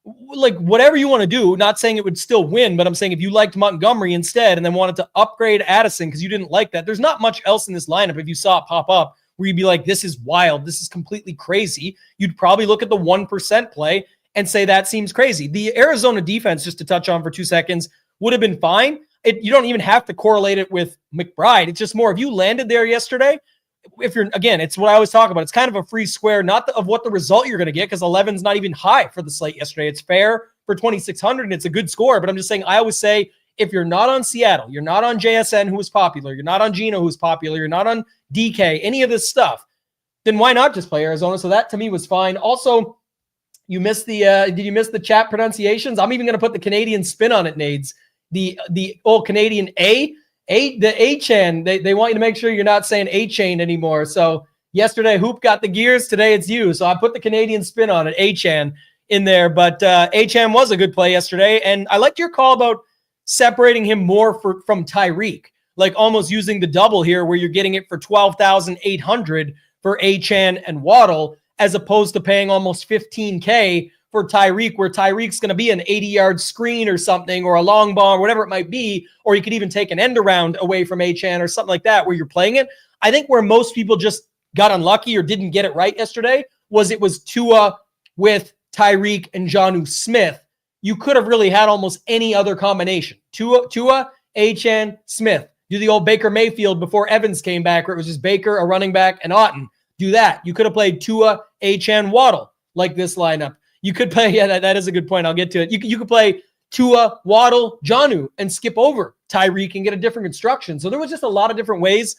Like whatever you want to do, not saying it would still win, but I'm saying if you liked Montgomery instead and then wanted to upgrade Addison because you didn't like that, there's not much else in this lineup. If you saw it pop up where you'd be like, this is wild, this is completely crazy, you'd probably look at the 1% play and say that seems crazy. The Arizona defense, just to touch on for 2 seconds, would have been fine. You don't even have to correlate it with McBride. It's just more if you landed there yesterday, it's what I always talk about. It's kind of a free square, not of what the result you're going to get, because 11's not even high for the slate yesterday. It's fair for 2,600 and it's a good score. But I'm just saying, I always say If you're not on Seattle, you're not on JSN, who was popular, you're not on Geno, who's popular, you're not on DK, any of this stuff, then why not just play Arizona? So that to me was fine. Also, you missed the did you miss the chat pronunciations? I'm even going to put the Canadian spin on it, Nades. The old Canadian the A-Chan. They want you to make sure you're not saying A-Chain anymore. So yesterday Hoop got the gears, today it's you. So I put the Canadian spin on it, A-Chan in there. But A-Chan was a good play yesterday, and I liked your call about separating him more from Tyreek, like almost using the double here where you're getting it for 12,800 for A-Chan and Waddle, as opposed to paying almost $15K for Tyreek, where Tyreek's going to be an 80-yard screen or something, or a long ball, or whatever it might be, or you could even take an end around away from A-Chan or something like that where you're playing it. I think where most people just got unlucky or didn't get it right yesterday was it was Tua with Tyreek and Jonnu Smith. You could have really had almost any other combination. Tua, A-Chan, Smith. Do the old Baker Mayfield before Evans came back, where it was just Baker, a running back, and Otten. Do that. You could have played Tua, A-Chan, Waddle like this lineup. You could play, that is a good point. I'll get to it. You could play Tua, Waddle, Jonnu, and skip over Tyreek and get a different construction. So there was just a lot of different ways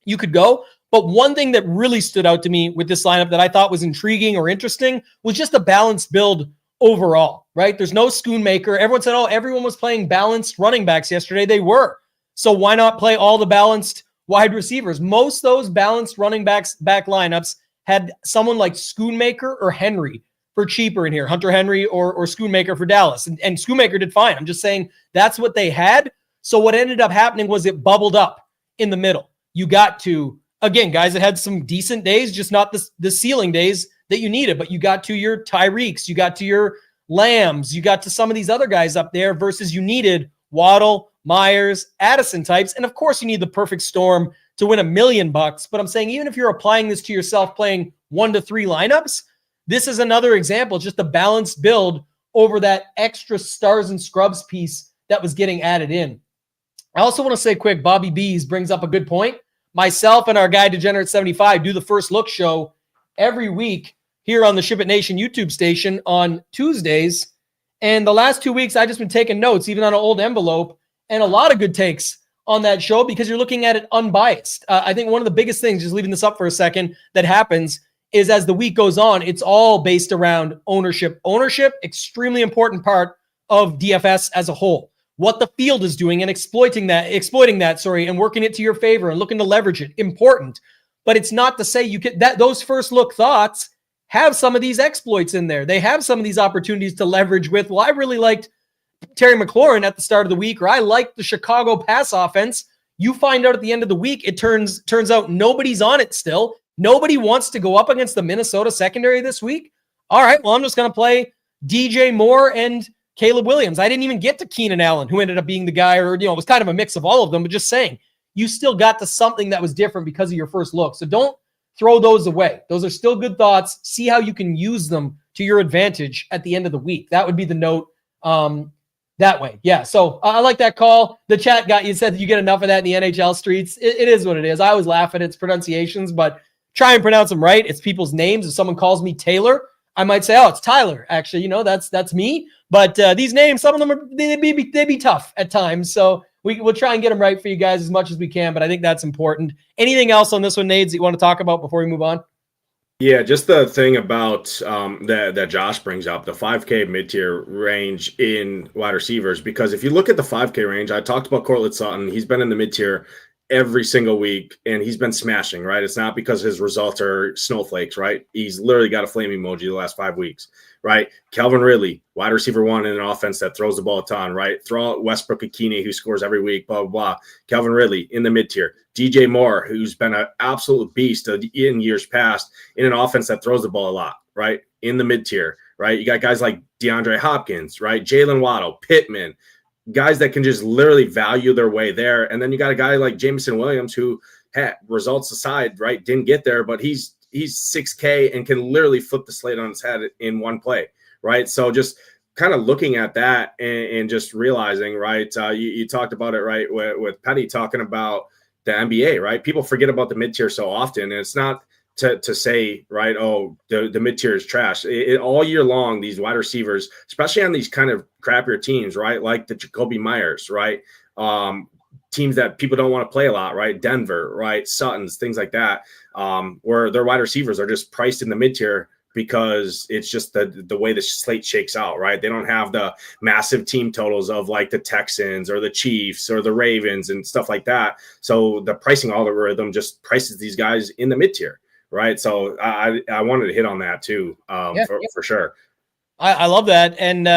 you could go. But one thing that really stood out to me with this lineup that I thought was intriguing or interesting was just a balanced build overall, right? There's no Schoonmaker. Everyone said, oh, everyone was playing balanced running backs yesterday. They were. So why not play all the balanced wide receivers? Most of those balanced running back lineups had someone like Schoonmaker or Henry for cheaper in here, Hunter Henry or Schoonmaker for Dallas. And Schoonmaker did fine. I'm just saying that's what they had. So what ended up happening was it bubbled up in the middle. You got to, again, guys that had some decent days, just not the ceiling days that you needed, but you got to your Tyreeks, you got to your Lambs, you got to some of these other guys up there versus you needed Waddle, Myers, Addison types. And of course you need the perfect storm to win $1 million. But I'm saying, even if you're applying this to yourself playing 1 to 3 lineups, this is another example, just a balanced build over that extra stars and scrubs piece that was getting added in. I also want to say quick, Bobby Bees brings up a good point. Myself and our guy Degenerate75 do the First Look show every week here on the Ship It Nation YouTube station on Tuesdays. And the last 2 weeks, I've just been taking notes, even on an old envelope, and a lot of good takes on that show because you're looking at it unbiased. I think one of the biggest things, just leaving this up for a second, that happens is as the week goes on, it's all based around ownership. Ownership, extremely important part of DFS as a whole. What the field is doing and exploiting that, and working it to your favor and looking to leverage it, important. But it's not to say you can that those first look thoughts have some of these exploits in there. They have some of these opportunities to leverage with. Well, I really liked Terry McLaurin at the start of the week, or I liked the Chicago pass offense. You find out at the end of the week, it turns out nobody's on it still. Nobody wants to go up against the Minnesota secondary this week. All right, well, I'm just going to play DJ Moore and Caleb Williams. I didn't even get to Keenan Allen, who ended up being the guy, or, it was kind of a mix of all of them, but just saying, you still got to something that was different because of your first look. So don't throw those away. Those are still good thoughts. See how you can use them to your advantage at the end of the week. That would be the note that way. Yeah, so I like that call. The chat got you said you get enough of that in the NHL streets. It is what it is. I always laugh at its pronunciations, but try and pronounce them right. It's people's names. If someone calls me Taylor, I might say, oh, it's Tyler. Actually, that's me. But these names, some of them they be tough at times. So we'll try and get them right for you guys as much as we can. But I think that's important. Anything else on this one, Nades, that you want to talk about before we move on? Yeah, just the thing about that Josh brings up, the 5K mid-tier range in wide receivers. Because if you look at the 5K range, I talked about Courtland Sutton. He's been in the mid-tier every single week, and he's been smashing, right? It's not because his results are snowflakes, right? He's literally got a flame emoji the last 5 weeks, right? Calvin Ridley, wide receiver 1 in an offense that throws the ball a ton, right? Throw out Westbrook Akini, who scores every week, blah, blah, blah. Calvin Ridley in the mid-tier. DJ Moore, who's been an absolute beast in years past in an offense that throws the ball a lot, right? In the mid-tier, right? You got guys like DeAndre Hopkins, right? Jalen Waddle, Pittman, guys that can just literally value their way there. And then you got a guy like Jameson Williams who, results aside, right, didn't get there, but he's 6K and can literally flip the slate on his head in one play, right? So just kind of looking at that and just realizing, right, you talked about it, right, with Petty talking about the NBA, right? People forget about the mid-tier so often, and it's not to say, right, oh, the mid-tier is trash. All year long, these wide receivers, especially on these kind of crappier teams, right, like the Jacoby Myers, right, teams that people don't want to play a lot, right, Denver, right, Suttons, things like that, where their wide receivers are just priced in the mid-tier because it's just the way the slate shakes out, right? They don't have the massive team totals of like the Texans or the Chiefs or the Ravens and stuff like that. So the pricing algorithm just prices these guys in the mid-tier, right? So I wanted to hit on that too, for sure. I love that. And,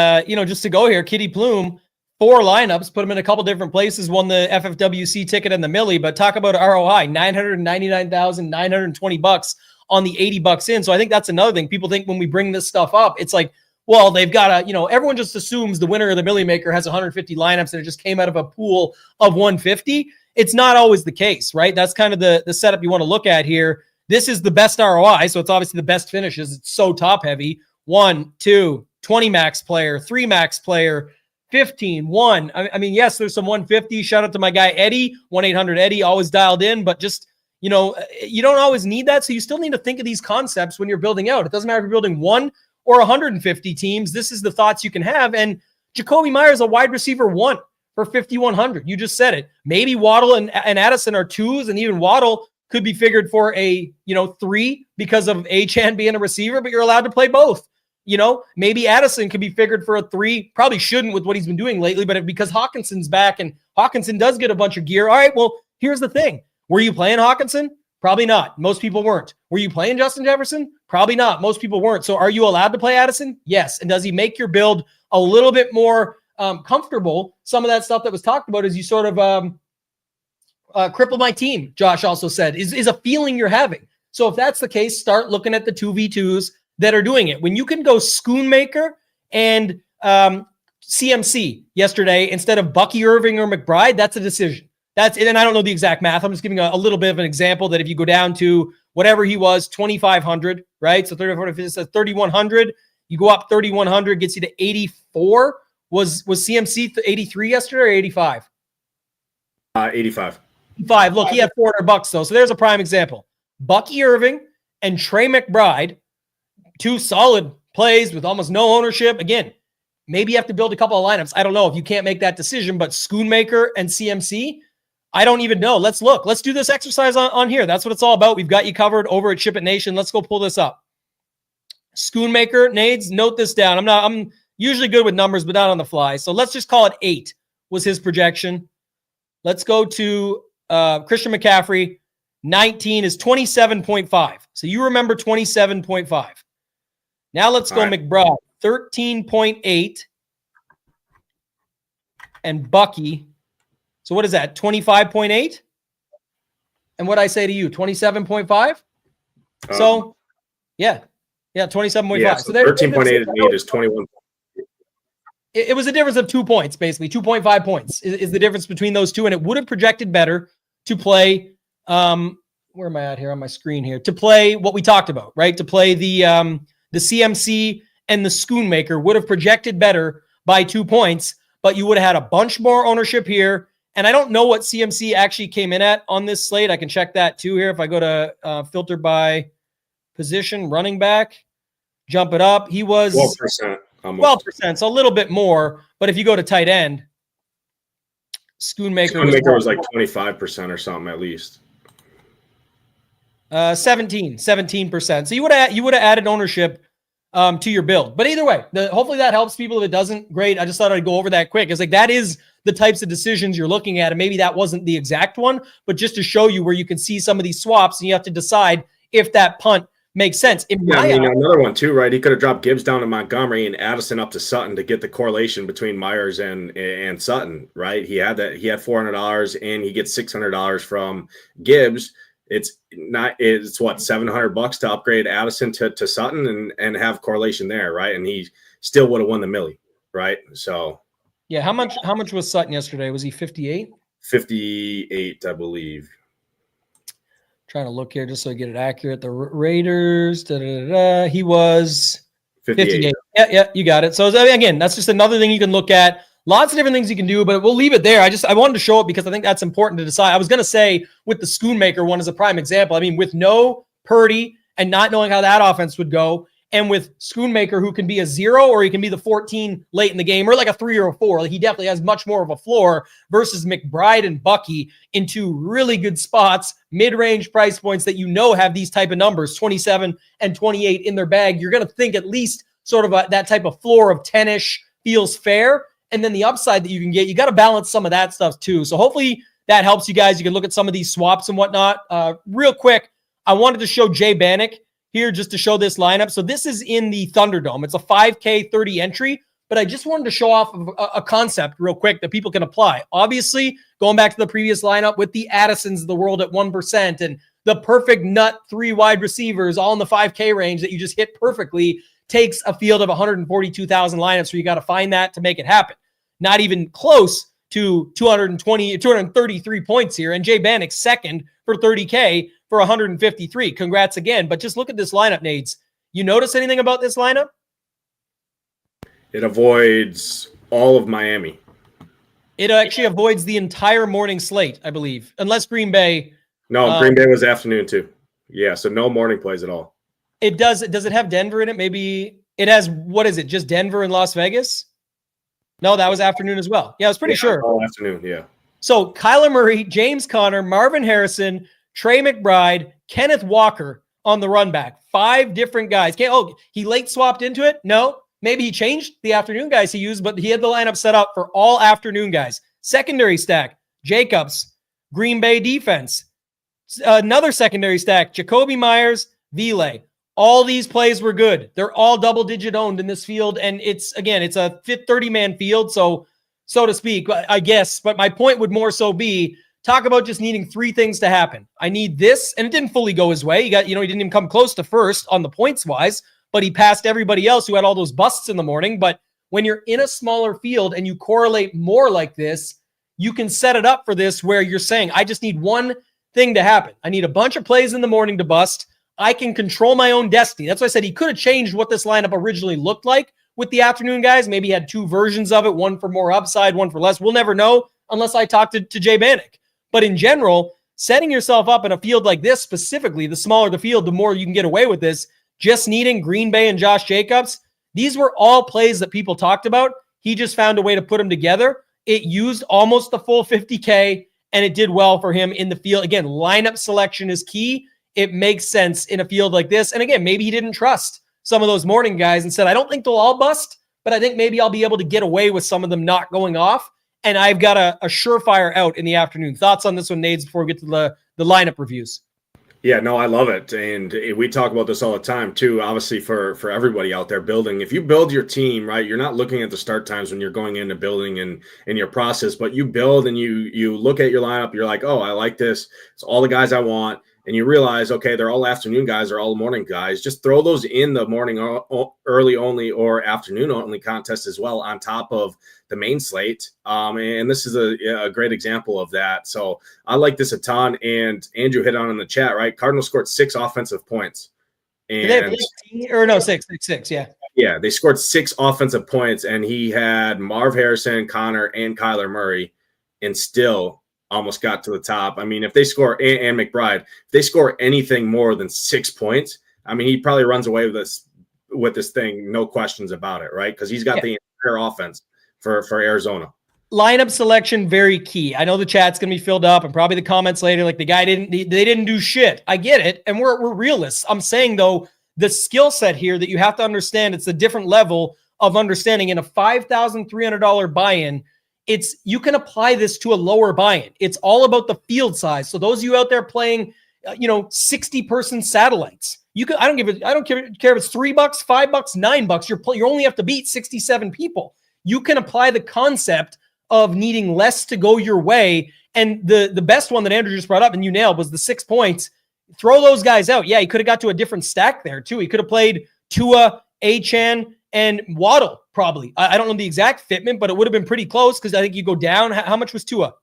just to go here, Kitty Plume, 4 lineups, put them in a couple different places, won the FFWC ticket and the Millie, but talk about ROI, $999,920 on the $80 in. So I think that's another thing. People think when we bring this stuff up, it's like, well, they've got to, everyone just assumes the winner of the Millie Maker has 150 lineups and it just came out of a pool of 150. It's not always the case, right? That's kind of the setup you want to look at here. This is the best ROI. So it's obviously the best finishes. It's so top heavy. 1, 2, 20 max player, 3 max player, 15, 1. I mean, yes, there's some 150. Shout out to my guy, Eddie, 1-800-EDDIE, always dialed in, but just, you don't always need that. So you still need to think of these concepts when you're building out. It doesn't matter if you're building 1 or 150 teams. This is the thoughts you can have. And Jacoby Myers, a wide receiver 1 for 5,100. You just said it. Maybe Waddle and Addison are 2s, and even Waddle could be figured for a, 3 because of Achane being a receiver, but you're allowed to play both. Maybe Addison could be figured for a 3. Probably shouldn't with what he's been doing lately, but because Hawkinson's back and Hawkinson does get a bunch of gear. All right, well, here's the thing. Were you playing Hawkinson? Probably not. Most people weren't. Were you playing Justin Jefferson? Probably not. Most people weren't. So are you allowed to play Addison? Yes. And does he make your build a little bit more comfortable? Some of that stuff that was talked about is you sort of cripple my team, Josh also said, is a feeling you're having. So if that's the case, start looking at the 2v2s that are doing it. When you can go Schoonmaker and CMC yesterday instead of Bucky Irving or McBride, that's a decision. And I don't know the exact math. I'm just giving a little bit of an example that if you go down to whatever he was, 2,500, right? So 3,100, you go up 3,100, gets you to 84. Was CMC 83 yesterday or 85? 85. 5. Look, he had $400 though. So there's a prime example. Bucky Irving and Trey McBride, 2 solid plays with almost no ownership. Again, maybe you have to build a couple of lineups. I don't know if you can't make that decision, but Schoonmaker and CMC, I don't even know. Let's look. Let's do this exercise on here. That's what it's all about. We've got you covered over at SHIPIT Nation. Let's go pull this up. Schoonmaker, Nades, note this down. I'm usually good with numbers, but not on the fly. So let's just call it 8 was his projection. Let's go to Christian McCaffrey. 19 is 27.5. So you remember 27.5. Now let's go McBride. 13.8. And Bucky. So what is that? 25.8? And what I say to you, 27.5? So, yeah, 27.5. Yeah, so 13.8 and 8 is 21. It was a difference of 2 points, basically. 2.5 points is the difference between those two. And it would have projected better to play, where am I at here on my screen here? To play what we talked about, right? To play the CMC and the Schoonmaker would have projected better by 2 points, but you would have had a bunch more ownership here. And I don't know what CMC actually came in at on this slate. I can check that too here. If I go to filter by position, running back, jump it up. He was 12%. Almost. 12%, so a little bit more. But if you go to tight end, Schoonmaker was like 25% or something at least. 17%. So you would have added ownership to your build. But either way, hopefully that helps people. If it doesn't, great. I just thought I'd go over that quick. It's like that is the types of decisions you're looking at. And maybe that wasn't the exact one, but just to show you where you can see some of these swaps and you have to decide if that punt makes sense. Another one too, right? He could have dropped Gibbs down to Montgomery and Addison up to Sutton to get the correlation between Myers and Sutton, right? He had $400 and he gets $600 from Gibbs. It's what, $700 to upgrade Addison to Sutton and have correlation there, right? And he still would have won the Millie, right? So yeah, how much was Sutton yesterday? Was he 58? 58, I believe. Trying to look here just so I get it accurate. The Raiders, he was 58. Yeah, you got it. So again, that's just another thing you can look at. Lots of different things you can do, but we'll leave it there. I wanted to show it because I think that's important to decide. I was going to say with the Schoonmaker one as a prime example. I mean, with no Purdy, and not knowing how that offense would go. And with Schoonmaker, who can be a 0 or he can be the 14 late in the game, or like a 3 or a 4. Like he definitely has much more of a floor versus McBride and Bucky in two really good spots, mid-range price points that have these type of numbers, 27 and 28 in their bag. You're going to think at least sort of that type of floor of 10-ish feels fair. And then the upside that you can get, you got to balance some of that stuff too. So hopefully that helps you guys. You can look at some of these swaps and whatnot. Real quick, I wanted to show Jay Bannock here just to show this lineup. So this is in the Thunderdome. It's a 5K 30 entry, but I just wanted to show off a concept real quick that people can apply. Obviously, going back to the previous lineup with the Addisons of the world at 1% and the perfect nut 3 wide receivers all in the 5K range that you just hit perfectly takes a field of 142,000 lineups. So you got to find that to make it happen. Not even close to 233 points here. And Jay Bannock second for 30K for 153. Congrats again. But just look at this lineup, Nades. You notice anything about this lineup? It avoids all of Miami. It actually avoids the entire morning slate, I believe, unless Green Bay. No, Green Bay was afternoon too. Yeah, so no morning plays at all. It does. Does it have Denver in it? Maybe it has. What is it? Just Denver and Las Vegas? No, that was afternoon as well. Yeah, I was pretty sure. All afternoon, yeah. So Kyler Murray, James Conner, Marvin Harrison, Trey McBride, Kenneth Walker on the run back. 5 different guys. He late swapped into it? No. Maybe he changed the afternoon guys he used, but he had the lineup set up for all afternoon guys. Secondary stack, Jacobs, Green Bay defense. Another secondary stack, Jacoby Myers, Vile. All these plays were good. They're all double-digit owned in this field, and it's a 30-man field, so to speak, I guess. But my point would more so be, talk about just needing 3 things to happen. I need this, and it didn't fully go his way. He didn't even come close to first on the points-wise, but he passed everybody else who had all those busts in the morning. But when you're in a smaller field and you correlate more like this, you can set it up for this where you're saying, I just need one thing to happen. I need a bunch of plays in the morning to bust. I can control my own destiny. That's why I said he could have changed what this lineup originally looked like with the afternoon guys. Maybe he had 2 versions of it, one for more upside, one for less. We'll never know unless I talk to Jay Bannock. But in general, setting yourself up in a field like this specifically, the smaller the field, the more you can get away with this. Just needing Green Bay and Josh Jacobs, these were all plays that people talked about. He just found a way to put them together. It used almost the full 50K, and it did well for him in the field. Again, lineup selection is key. It makes sense in a field like this. And again, maybe he didn't trust some of those morning guys and said, I don't think they'll all bust, but I think maybe I'll be able to get away with some of them not going off. And I've got a surefire out in the afternoon. Thoughts on this one, Nades, before we get to the lineup reviews? Yeah, no, I love it. And we talk about this all the time too, obviously for everybody out there building. If you build your team, right, you're not looking at the start times when you're going into building and in your process, but you build and you look at your lineup, you're like, oh, I like this. It's all the guys I want. And you realize, okay, they're all afternoon guys, they're all morning guys. Just throw those in the morning early only or afternoon only contest as well on top of the main slate. And this is a great example of that. So I like this a ton. And Andrew hit on in the chat, right? Cardinals scored 6 offensive points. And did they have 6, yeah. Yeah, they scored 6 offensive points, and he had Marv Harrison, Connor, and Kyler Murray, and still almost got to the top. I mean, if they score, and McBride, if they score anything more than 6 points, I mean, he probably runs away with this thing, no questions about it, right? Because he's got the entire offense for Arizona. Lineup selection, very key. I know the chat's going to be filled up and probably the comments later, like they didn't do shit. I get it. And we're realists. I'm saying though, the skill set here that you have to understand, it's a different level of understanding. In a $5,300 buy-in, you can apply this to a lower buy-in. It's all about the field size. So those of you out there playing, 60-person satellites, I don't care if it's $3, $5, $9. You only have to beat 67 people. You can apply the concept of needing less to go your way. And the best one that Andrew just brought up and you nailed was the 6 points. Throw those guys out. Yeah, he could have got to a different stack there too. He could have played Tua, Achane, and Waddle probably. I don't know the exact fitment, but it would have been pretty close because I think you go down. How much was Tua?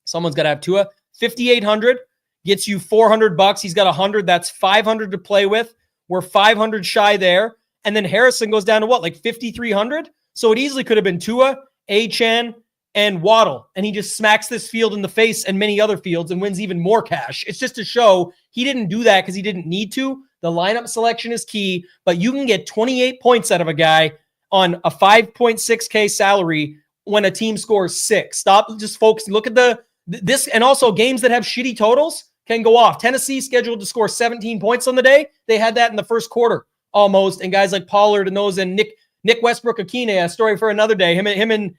Someone's got to have Tua. 5,800 gets you $400. He's got 100. That's 500 to play with. We're 500 shy there. And then Harrison goes down to what, like 5,300? So it easily could have been Tua, Achane, and Waddle, and he just smacks this field in the face and many other fields and wins even more cash. It's just to show he didn't do that because he didn't need to. The lineup selection is key, but you can get 28 points out of a guy on a 5.6K salary when a team scores 6. Stop just focusing. Look at this, and also games that have shitty totals can go off. Tennessee scheduled to score 17 points on the day. They had that in the first quarter almost, and guys like Pollard and those, and Nick Westbrook-Akine, a story for another day. Him and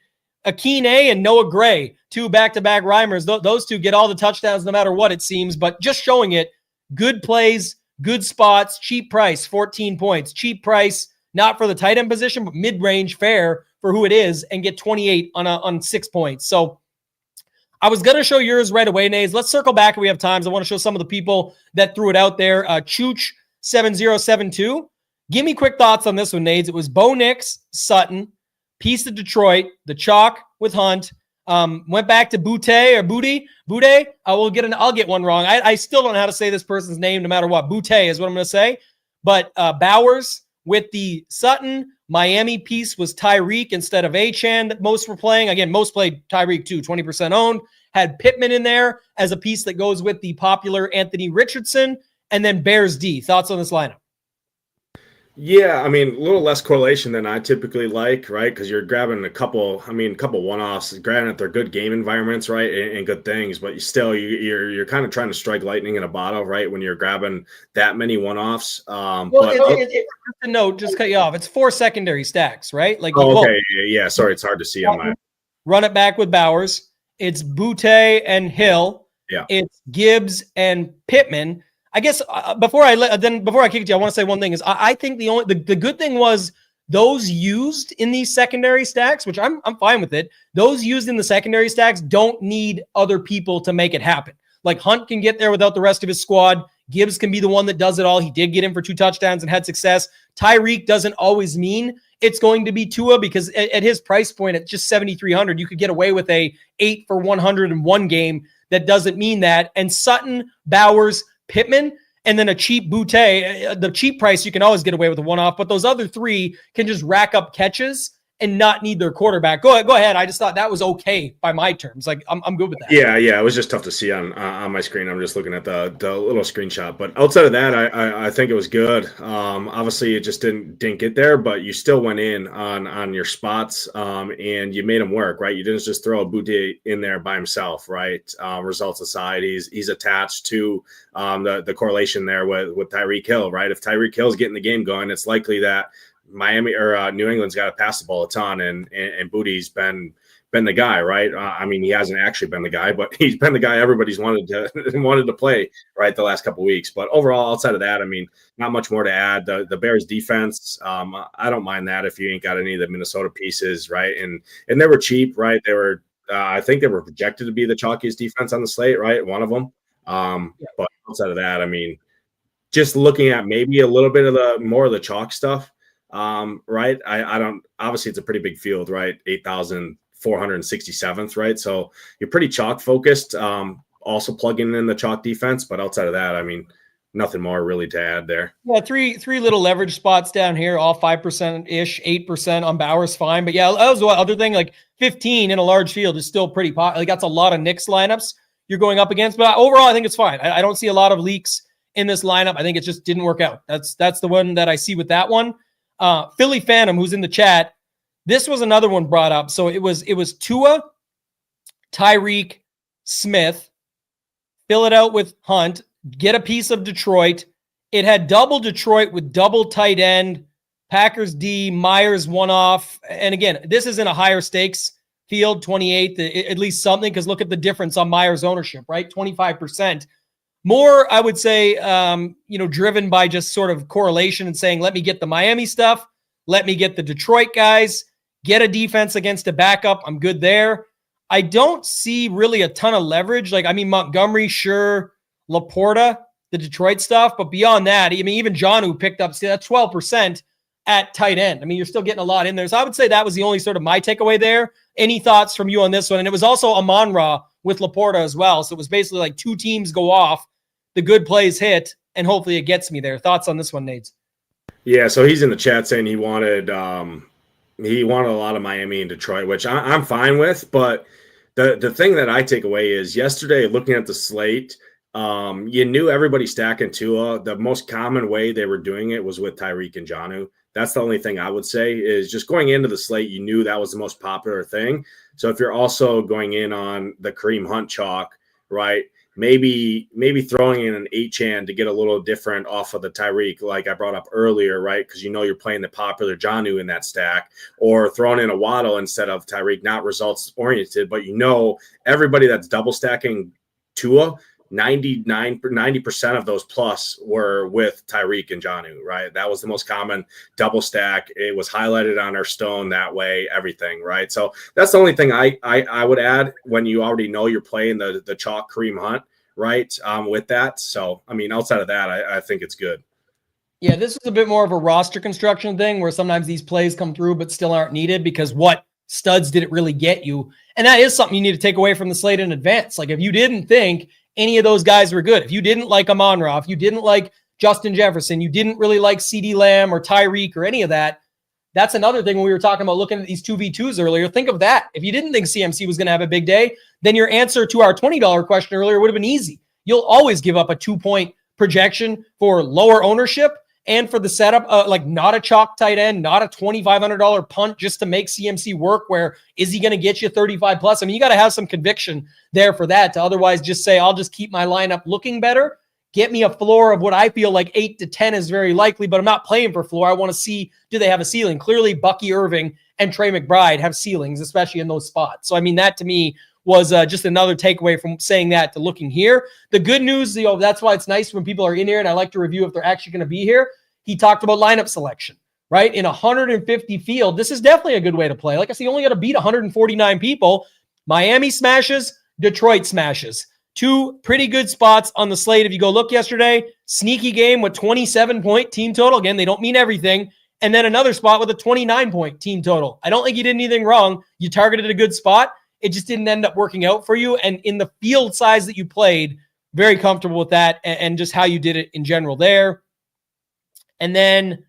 Akine and Noah Gray, 2 back-to-back rhymers. Those 2 get all the touchdowns no matter what, it seems, but just showing it. Good plays, good spots, cheap price, 14 points. Cheap price, not for the tight end position, but mid-range fair for who it is, and get 28 on 6 points. So I was going to show yours right away, Nades. Let's circle back if we have time. I want to show some of the people that threw it out there. Chooch7072. Give me quick thoughts on this one, Nades. It was Bo Nix, Sutton, piece of Detroit, the chalk with Hunt. Went back to Boutte. I'll get one wrong. I still don't know how to say this person's name no matter what. Boutte is what I'm going to say. But Bowers with the Sutton. Miami piece was Tyreek instead of Achane that most were playing. Again, most played Tyreek too, 20% owned. Had Pittman in there as a piece that goes with the popular Anthony Richardson. And then Bears D. Thoughts on this lineup? Yeah, I mean, a little less correlation than I typically like, right? Because you're grabbing a couple one-offs. Granted, they're good game environments, right, and good things, but you're kind of trying to strike lightning in a bottle, right? When you're grabbing that many one-offs. Just a note, just cut you off. It's 4 secondary stacks, right? Like, okay, yeah. Sorry, it's hard to see on my. Run it back with Bowers. It's Boutte and Hill. Yeah. It's Gibbs and Pittman. I guess before I kick it to you, I want to say one thing is I think the good thing was those used in these secondary stacks, which I'm fine with it. Those used in the secondary stacks don't need other people to make it happen. Like Hunt can get there without the rest of his squad. Gibbs can be the one that does it all. He did get in for 2 touchdowns and had success. Tyreek doesn't always mean it's going to be Tua because at his price point at just 7,300, you could get away with a 8 for 101 game. That doesn't mean that. And Sutton, Bowers, Pittman, and then a cheap Boutte. The cheap price, you can always get away with a one-off, but those other 3 can just rack up catches and not need their quarterback. Go ahead. I just thought that was okay by my terms. Like I'm good with that. Yeah. It was just tough to see on my screen. I'm just looking at the little screenshot, but outside of that, I think it was good. Obviously it just didn't get there, but you still went in on your spots, and you made them work, right? You didn't just throw a Boutte in there by himself, right? Results aside, he's attached to the correlation there with Tyreek Hill, right? If Tyreek Hill's getting the game going, it's likely that Miami or New England's got to pass the ball a ton, and Boutte's been the guy, right? I mean, he hasn't actually been the guy, but he's been the guy everybody's wanted to play, right, the last couple of weeks. But overall, outside of that, I mean, not much more to add. The Bears defense, I don't mind that if you ain't got any of the Minnesota pieces, right? And they were cheap, right? They were, I think they were projected to be the chalkiest defense on the slate, right? One of them. But outside of that, I mean, just looking at maybe a little bit of more of the chalk stuff. Right. I don't, obviously it's a pretty big field, right? 8,467th, right? So you're pretty chalk focused, also plugging in the chalk defense, but outside of that, I mean, nothing more really to add there. Yeah. Three little leverage spots down here, all 5% ish, 8% on Bowers. Fine. But yeah, that was the other thing, like 15 in a large field is still pretty like that's a lot of Knicks lineups you're going up against, but overall, I think it's fine. I don't see a lot of leaks in this lineup. I think it just didn't work out. That's the one that I see with that one. Philly Phantom, who's in the chat, this was another one brought up. So it was Tua, Tyreek, Smith, fill it out with Hunt, get a piece of Detroit. It had double Detroit with double tight end, Packers D, Myers one off. And again, this isn't a higher stakes field, 28th, at least something, because look at the difference on Myers ownership, right? 25%. More, I would say, driven by just sort of correlation and saying, let me get the Miami stuff. Let me get the Detroit guys, get a defense against a backup. I'm good there. I don't see really a ton of leverage. Like, I mean, Montgomery, sure, Laporta, the Detroit stuff. But beyond that, I mean, even John, who picked up, see, that's 12% at tight end. I mean, you're still getting a lot in there. So I would say that was the only sort of my takeaway there. Any thoughts from you on this one? And it was also Amon-Ra with Laporta as well. So it was basically like 2 teams go off, the good plays hit, and hopefully it gets me there. Thoughts on this one, Nades? Yeah, so he's in the chat saying he wanted He wanted a lot of Miami and Detroit, which I'm fine with. But the thing that I take away is yesterday, looking at the slate, you knew everybody stacking Tua. The most common way they were doing it was with Tyreek and Jonnu. That's the only thing I would say is just going into the slate, you knew that was the most popular thing. So if you're also going in on the Kareem Hunt chalk, right, maybe throwing in an 8-chan to get a little different off of the Tyreek, like I brought up earlier, right, because you know you're playing the popular Jonnu in that stack, or throwing in a Waddle instead of Tyreek, not results-oriented, but you know everybody that's double stacking Tua, 90% of those plus were with Tyreek and Jonnu, right? That was the most common double stack. It was highlighted on our stone that way, everything, right? So that's the only thing I would add when you already know you're playing the chalk Kareem Hunt, right? With that. So, I mean, outside of that, I think it's good. Yeah, this is a bit more of a roster construction thing where sometimes these plays come through but still aren't needed because what studs did it really get you? And that is something you need to take away from the slate in advance. Like if you didn't think any of those guys were good, if you didn't like Amon-Ra, if you didn't like Justin Jefferson, you didn't really like CeeDee Lamb or Tyreek or any of that, that's another thing when we were talking about looking at these 2v2s earlier. Think of that. If you didn't think CMC was going to have a big day, then your answer to our $20 question earlier would have been easy. You'll always give up a 2-point projection for lower ownership and for the setup, like not a chalk tight end, not a $2,500 punt just to make CMC work. Where is he going to get you 35 plus? I mean, you got to have some conviction there for that to otherwise just say, I'll just keep my lineup looking better. Get me a floor of what I feel like 8 to 10 is very likely, but I'm not playing for floor. I want to see, do they have a ceiling? Clearly, Bucky Irving and Trey McBride have ceilings, especially in those spots. So, I mean, that to me was just another takeaway from saying that to looking here. The good news, that's why it's nice when people are in here, and I like to review if they're actually going to be here. He talked about lineup selection, right? In 150 field, this is definitely a good way to play. Like I said, you only got to beat 149 people. Miami smashes, Detroit smashes. 2 pretty good spots on the slate. If you go look yesterday, sneaky game with 27-point team total. Again, they don't mean everything. And then another spot with a 29-point team total. I don't think you did anything wrong. You targeted a good spot. It just didn't end up working out for you. And in the field size that you played, very comfortable with that and just how you did it in general there. And then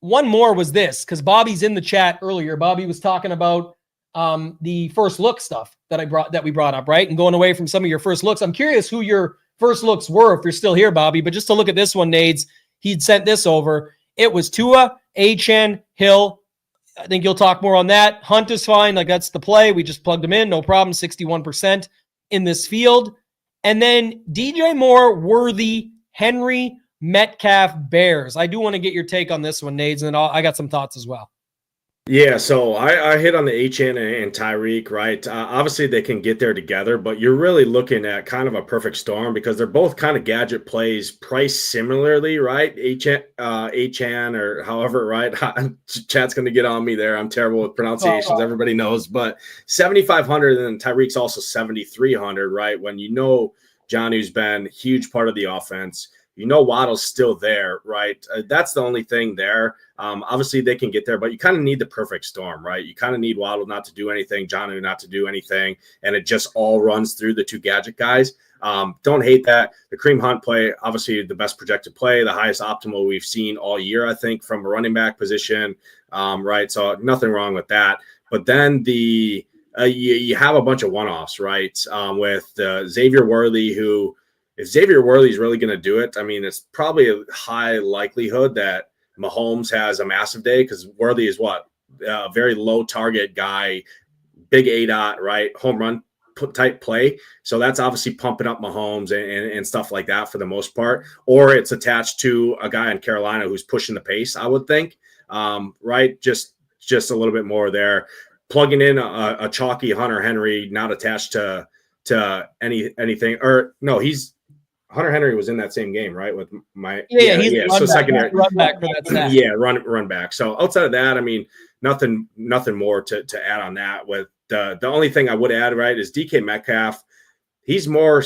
one more was this, because Bobby's in the chat earlier. Bobby was talking about the first look stuff that we brought up, right? And going away from some of your first looks. I'm curious who your first looks were if you're still here, Bobby. But just to look at this one, Nades, he'd sent this over. It was Tua, Achane, Hill. I think you'll talk more on that. Hunt is fine. Like that's the play. We just plugged him in. No problem. 61% in this field. And then DJ Moore, Worthy, Henry, Metcalf, Bears. I do want to get your take on this one, Nades, and then I got some thoughts as well. Yeah, so I hit on the Achane and Tyreek, right? Obviously, they can get there together, but you're really looking at kind of a perfect storm because they're both kind of gadget plays priced similarly, right? Achane or however, right? Chat's going to get on me there. I'm terrible with pronunciations. Everybody knows, but 7,500 and Tyreek's also 7,300, right? When you know Jonnu's been a huge part of the offense. You know Waddle's still there, right? That's the only thing there. Obviously, they can get there, but you kind of need the perfect storm, right? You kind of need Waddle not to do anything, Jonnu not to do anything, and it just all runs through the 2 gadget guys. Don't hate that. The Kareem Hunt play, obviously the best projected play, the highest optimal we've seen all year, I think, from a running back position, right? So nothing wrong with that. But then you have a bunch of one-offs, right? With Xavier Worthy, who – if Xavier Worthy is really going to do it, I mean, it's probably a high likelihood that Mahomes has a massive day because Worthy is a very low target guy, big ADOT, right? Home run type play. So that's obviously pumping up Mahomes and stuff like that for the most part. Or it's attached to a guy in Carolina who's pushing the pace, I would think, right? Just a little bit more there. Plugging in a chalky Hunter Henry, not attached to anything. Or no, Hunter Henry was in that same game, right? With my so secondary run back for that stat. Yeah, run back. So outside of that, I mean, nothing more to add on that. With the only thing I would add, right, is DK Metcalf. He's more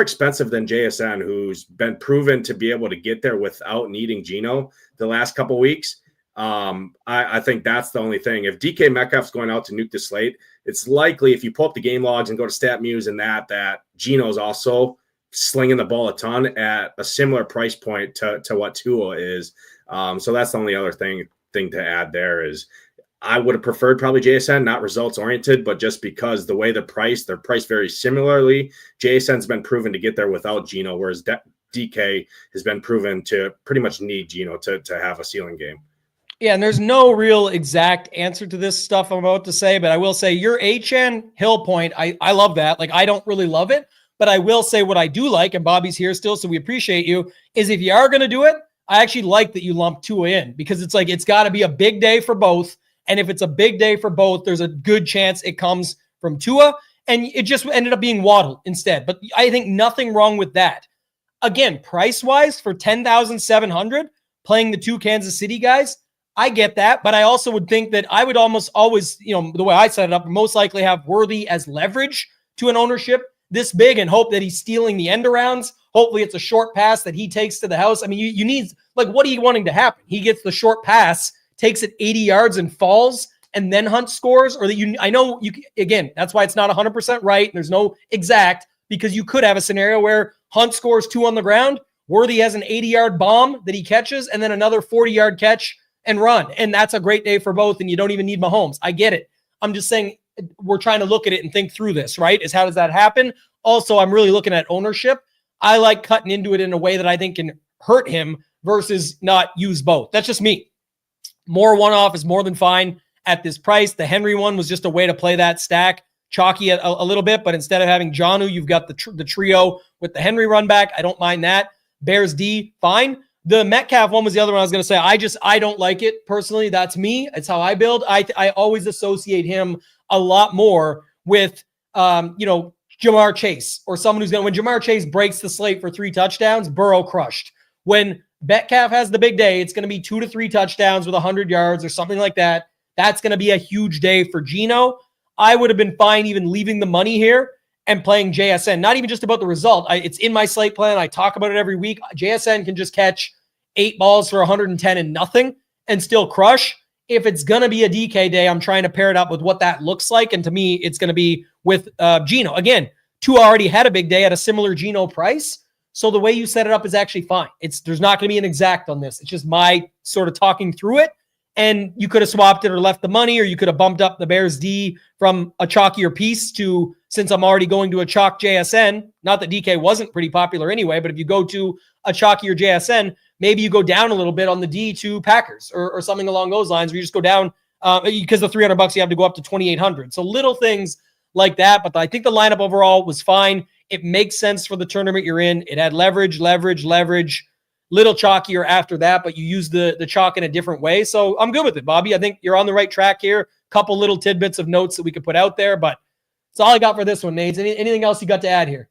expensive than JSN, who's been proven to be able to get there without needing Geno the last couple weeks. I think that's the only thing. If DK Metcalf's going out to nuke the slate, it's likely if you pull up the game logs and go to StatMuse and that Geno's also slinging the ball a ton at a similar price point to what Tua is. So that's the only other thing thing to add there is I would have preferred probably JSN, not results oriented, but just because the way they're priced very similarly. JSN's been proven to get there without Geno, whereas DK has been proven to pretty much need Geno to have a ceiling game. Yeah, and there's no real exact answer to this stuff I'm about to say, but I will say your HN Hill point, I love that. Like, I don't really love it, but I will say what I do like, and Bobby's here still, so we appreciate you, is if you are going to do it, I actually like that you lump Tua in, because it's like it's got to be a big day for both, and if it's a big day for both, there's a good chance it comes from Tua, and it just ended up being Waddle instead. But I think nothing wrong with that. Again, price-wise, for $10,700, playing the two Kansas City guys, I get that, but I also would think that I would almost always, the way I set it up, most likely have Worthy as leverage to an ownership this big and hope that he's stealing the end arounds. Hopefully it's a short pass that he takes to the house. I mean, you need, like, what are you wanting to happen? He gets the short pass, takes it 80 yards and falls, and then Hunt scores? Or that I know you, again, that's why it's not 100% right. There's no exact, because you could have a scenario where Hunt scores 2 on the ground, Worthy has an 80-yard bomb that he catches, and then another 40-yard catch and run. And that's a great day for both, and you don't even need Mahomes. I get it. I'm just saying we're trying to look at it and think through this, right? Is how does that happen? Also, I'm really looking at ownership. I like cutting into it in a way that I think can hurt him versus not use both. That's just me. More one-off is more than fine at this price. The Henry one was just a way to play that stack. Chalky a little bit, but instead of having Jonnu, you've got the trio with the Henry run back. I don't mind that. Bears D, fine. The Metcalf one was the other one I was going to say. I don't like it personally. That's me. It's how I build. I always associate him a lot more with, Jamar Chase, or someone who's when Jamar Chase breaks the slate for 3 touchdowns, Burrow crushed. When Metcalf has the big day, it's going to be 2 to 3 touchdowns with 100 yards or something like that. That's going to be a huge day for Geno. I would have been fine even leaving the money here and playing JSN. Not even just about the result. It's in my slate plan. I talk about it every week. JSN can just catch 8 balls for 110 and nothing and still crush. If it's going to be a DK day, I'm trying to pair it up with what that looks like. And to me, it's going to be with Geno. Again, Tua already had a big day at a similar Geno price. So the way you set it up is actually fine. There's not going to be an exact on this. It's just my sort of talking through it. And you could have swapped it or left the money, or you could have bumped up the Bears D from a chalkier piece to, since I'm already going to a chalk JSN, not that DK wasn't pretty popular anyway, but if you go to a chalkier JSN, maybe you go down a little bit on the D to Packers or something along those lines, where you just go down because the $300 you have to go up to 2,800. So little things like that. But I think the lineup overall was fine. It makes sense for the tournament you're in. It had leverage, little chalkier after that, but you use the chalk in a different way. So I'm good with it, Bobby. I think you're on the right track here. Couple little tidbits of notes that we could put out there, but that's all I got for this one, Nades. Anything else you got to add here?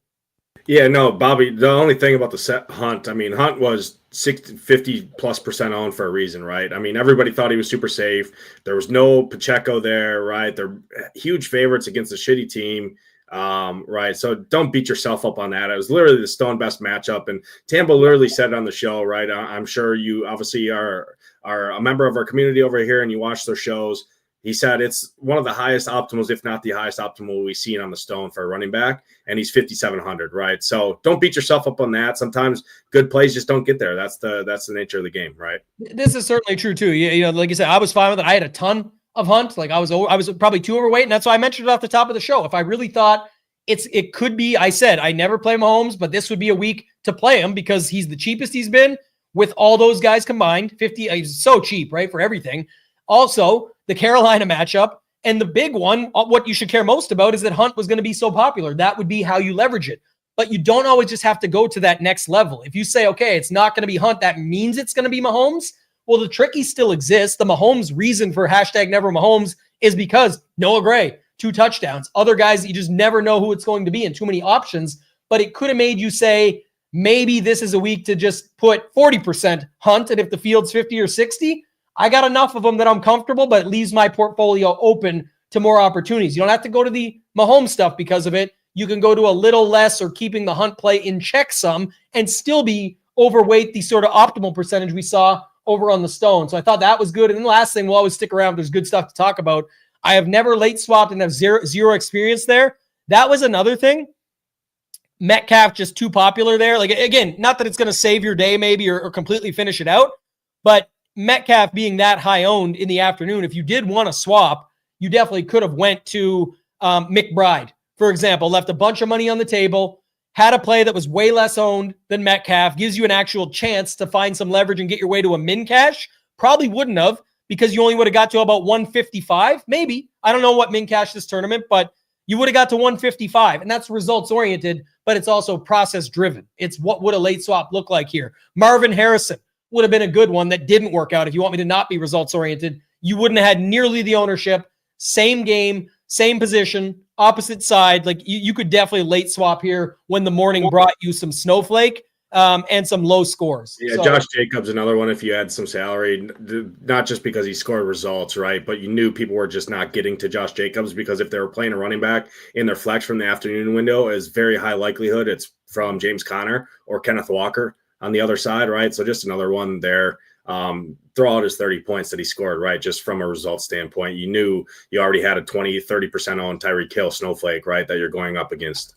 Yeah, no, Bobby, the only thing about the set Hunt, I mean, Hunt was 50+% owned for a reason, right? I mean, everybody thought he was super safe. There was no Pacheco there, right? They're huge favorites against a shitty team. Right. So don't beat yourself up on that. It was literally the stone best matchup. And Tambo literally said it on the show, right? I'm sure you obviously are a member of our community over here and you watch their shows. He said it's one of the highest optimals, if not the highest optimal we've seen on the stone for a running back. And he's 5,700, right? So don't beat yourself up on that. Sometimes good plays just don't get there. That's the nature of the game, right? This is certainly true too. Like you said, I was fine with it. I had a ton of Hunt. Like I was probably too overweight, and that's why I mentioned it off the top of the show. If I really thought it could be, I said I never play Mahomes, but this would be a week to play him because he's the cheapest he's been with all those guys combined. 50, he's so cheap, right, for everything. Also, the Carolina matchup, and the big one, what you should care most about is that Hunt was going to be so popular. That would be how you leverage it. But you don't always just have to go to that next level. If you say, okay, it's not going to be Hunt, that means it's going to be Mahomes. Well, the tricky still exists. The Mahomes reason for #NeverMahomes is because Noah Gray, 2 touchdowns. Other guys, you just never know who it's going to be and too many options. But it could have made you say, maybe this is a week to just put 40% Hunt. And if the field's 50 or 60, I got enough of them that I'm comfortable, but it leaves my portfolio open to more opportunities. You don't have to go to the Mahomes stuff because of it. You can go to a little less or keeping the Hunt play in check some and still be overweight the sort of optimal percentage we saw over on the stone. So I thought that was good. And then the last thing, we'll always stick around. There's good stuff to talk about. I have never late swapped and have zero experience there. That was another thing. Metcalf just too popular there. Like, again, not that it's going to save your day maybe or completely finish it out, but Metcalf being that high owned in the afternoon, if you did want to swap, you definitely could have went to McBride, for example, left a bunch of money on the table, had a play that was way less owned than Metcalf, gives you an actual chance to find some leverage and get your way to a min cash. Probably wouldn't have, because you only would have got to about 155, maybe. I don't know what min cash this tournament, but you would have got to 155, and that's results oriented, but it's also process driven. It's what would a late swap look like here. Marvin Harrison would have been a good one that didn't work out. If you want me to not be results oriented, you wouldn't have had nearly the ownership, same game, same position, opposite side. Like you could definitely late swap here when the morning brought you some snowflake and some low scores. Yeah, so, Josh Jacobs, another one if you had some salary, not just because he scored results, right? But you knew people were just not getting to Josh Jacobs because if they were playing a running back in their flex from the afternoon window, is very high likelihood it's from James Conner or Kenneth Walker on the other side, right? So just another one there. Throw out his 30 points that he scored, right? Just from a result standpoint, you knew you already had a 20-30% on Tyreek Hill snowflake, right? That you're going up against.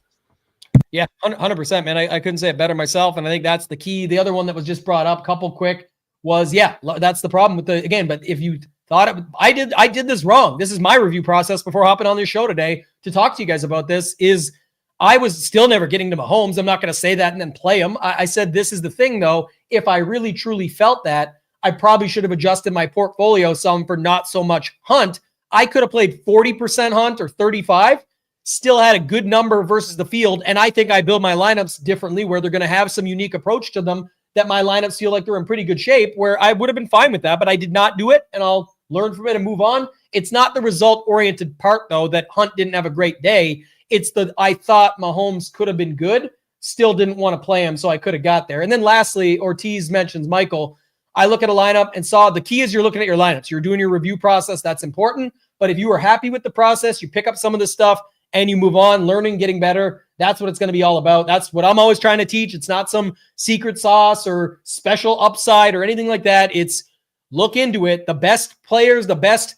Yeah, 100%, man. I couldn't say it better myself. And I think that's the key. The other one that was just brought up, couple quick, was, yeah, that's the problem with but if you thought I did this wrong. This is my review process before hopping on this show today to talk to you guys about this is I was still never getting to Mahomes. I'm not going to say that and then play him. I said, this is the thing though. If I really truly felt that, I probably should have adjusted my portfolio some for not so much Hunt. I could have played 40% Hunt or 35, still had a good number versus the field. And I think I build my lineups differently where they're going to have some unique approach to them that my lineups feel like they're in pretty good shape, where I would have been fine with that, but I did not do it. And I'll learn from it and move on. It's not the result-oriented part though, that Hunt didn't have a great day. It's I thought Mahomes could have been good, still didn't want to play him, so I could have got there. And then lastly, Ortiz mentions Michael. I look at a lineup and saw the key is you're looking at your lineups. You're doing your review process. That's important. But if you were happy with the process, you pick up some of this stuff and you move on, learning, getting better. That's what it's going to be all about. That's what I'm always trying to teach. It's not some secret sauce or special upside or anything like that. It's look into it. The best players, the best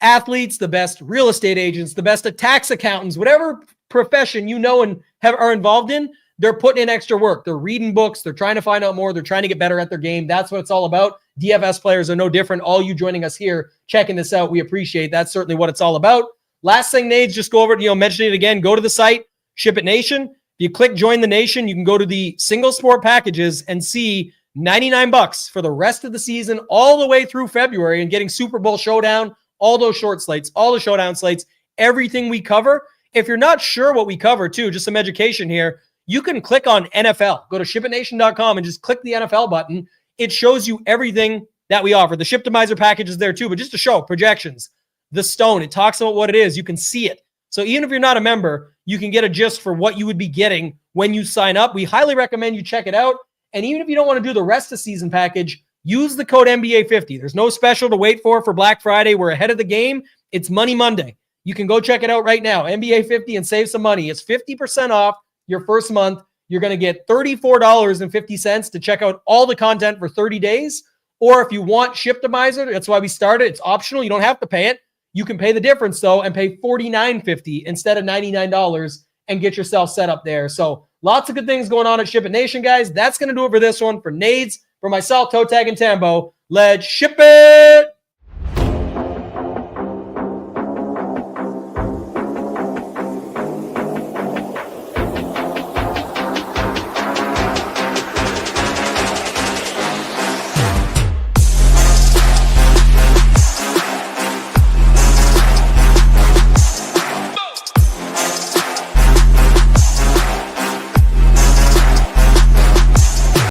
athletes, the best real estate agents, the best tax accountants, whatever profession you know and are involved in, they're putting in extra work. They're reading books. They're trying to find out more. They're trying to get better at their game. That's what it's all about. DFS players are no different. All you joining us here, checking this out, we appreciate. That's certainly what it's all about. Last thing, Nades, just go over it, mention it again. Go to the site, SHIPIT Nation. If you click join the nation, you can go to the single sport packages and see $99 for the rest of the season, all the way through February, and getting Super Bowl Showdown, all those short slates, all the showdown slates, everything we cover. If you're not sure what we cover too, just some education here, you can click on NFL. Go to shipitnation.com and just click the NFL button. It shows you everything that we offer. The Shiptimizer package is there too, but just to show projections, the stone, it talks about what it is. You can see it. So even if you're not a member, you can get a gist for what you would be getting when you sign up. We highly recommend you check it out. And even if you don't want to do the rest of the season package, use the code NBA50. There's no special to wait for Black Friday. We're ahead of the game. It's Money Monday. You can go check it out right now, NBA50, and save some money. It's 50% off your first month. You're going to get $34.50 to check out all the content for 30 days. Or if you want Shiptimizer, that's why we started. It's optional. You don't have to pay it. You can pay the difference, though, and pay $49.50 instead of $99 and get yourself set up there. So lots of good things going on at SHIPIT Nation, guys. That's going to do it for this one. For Nades, for myself, ToeTagginTambo, let's ship it!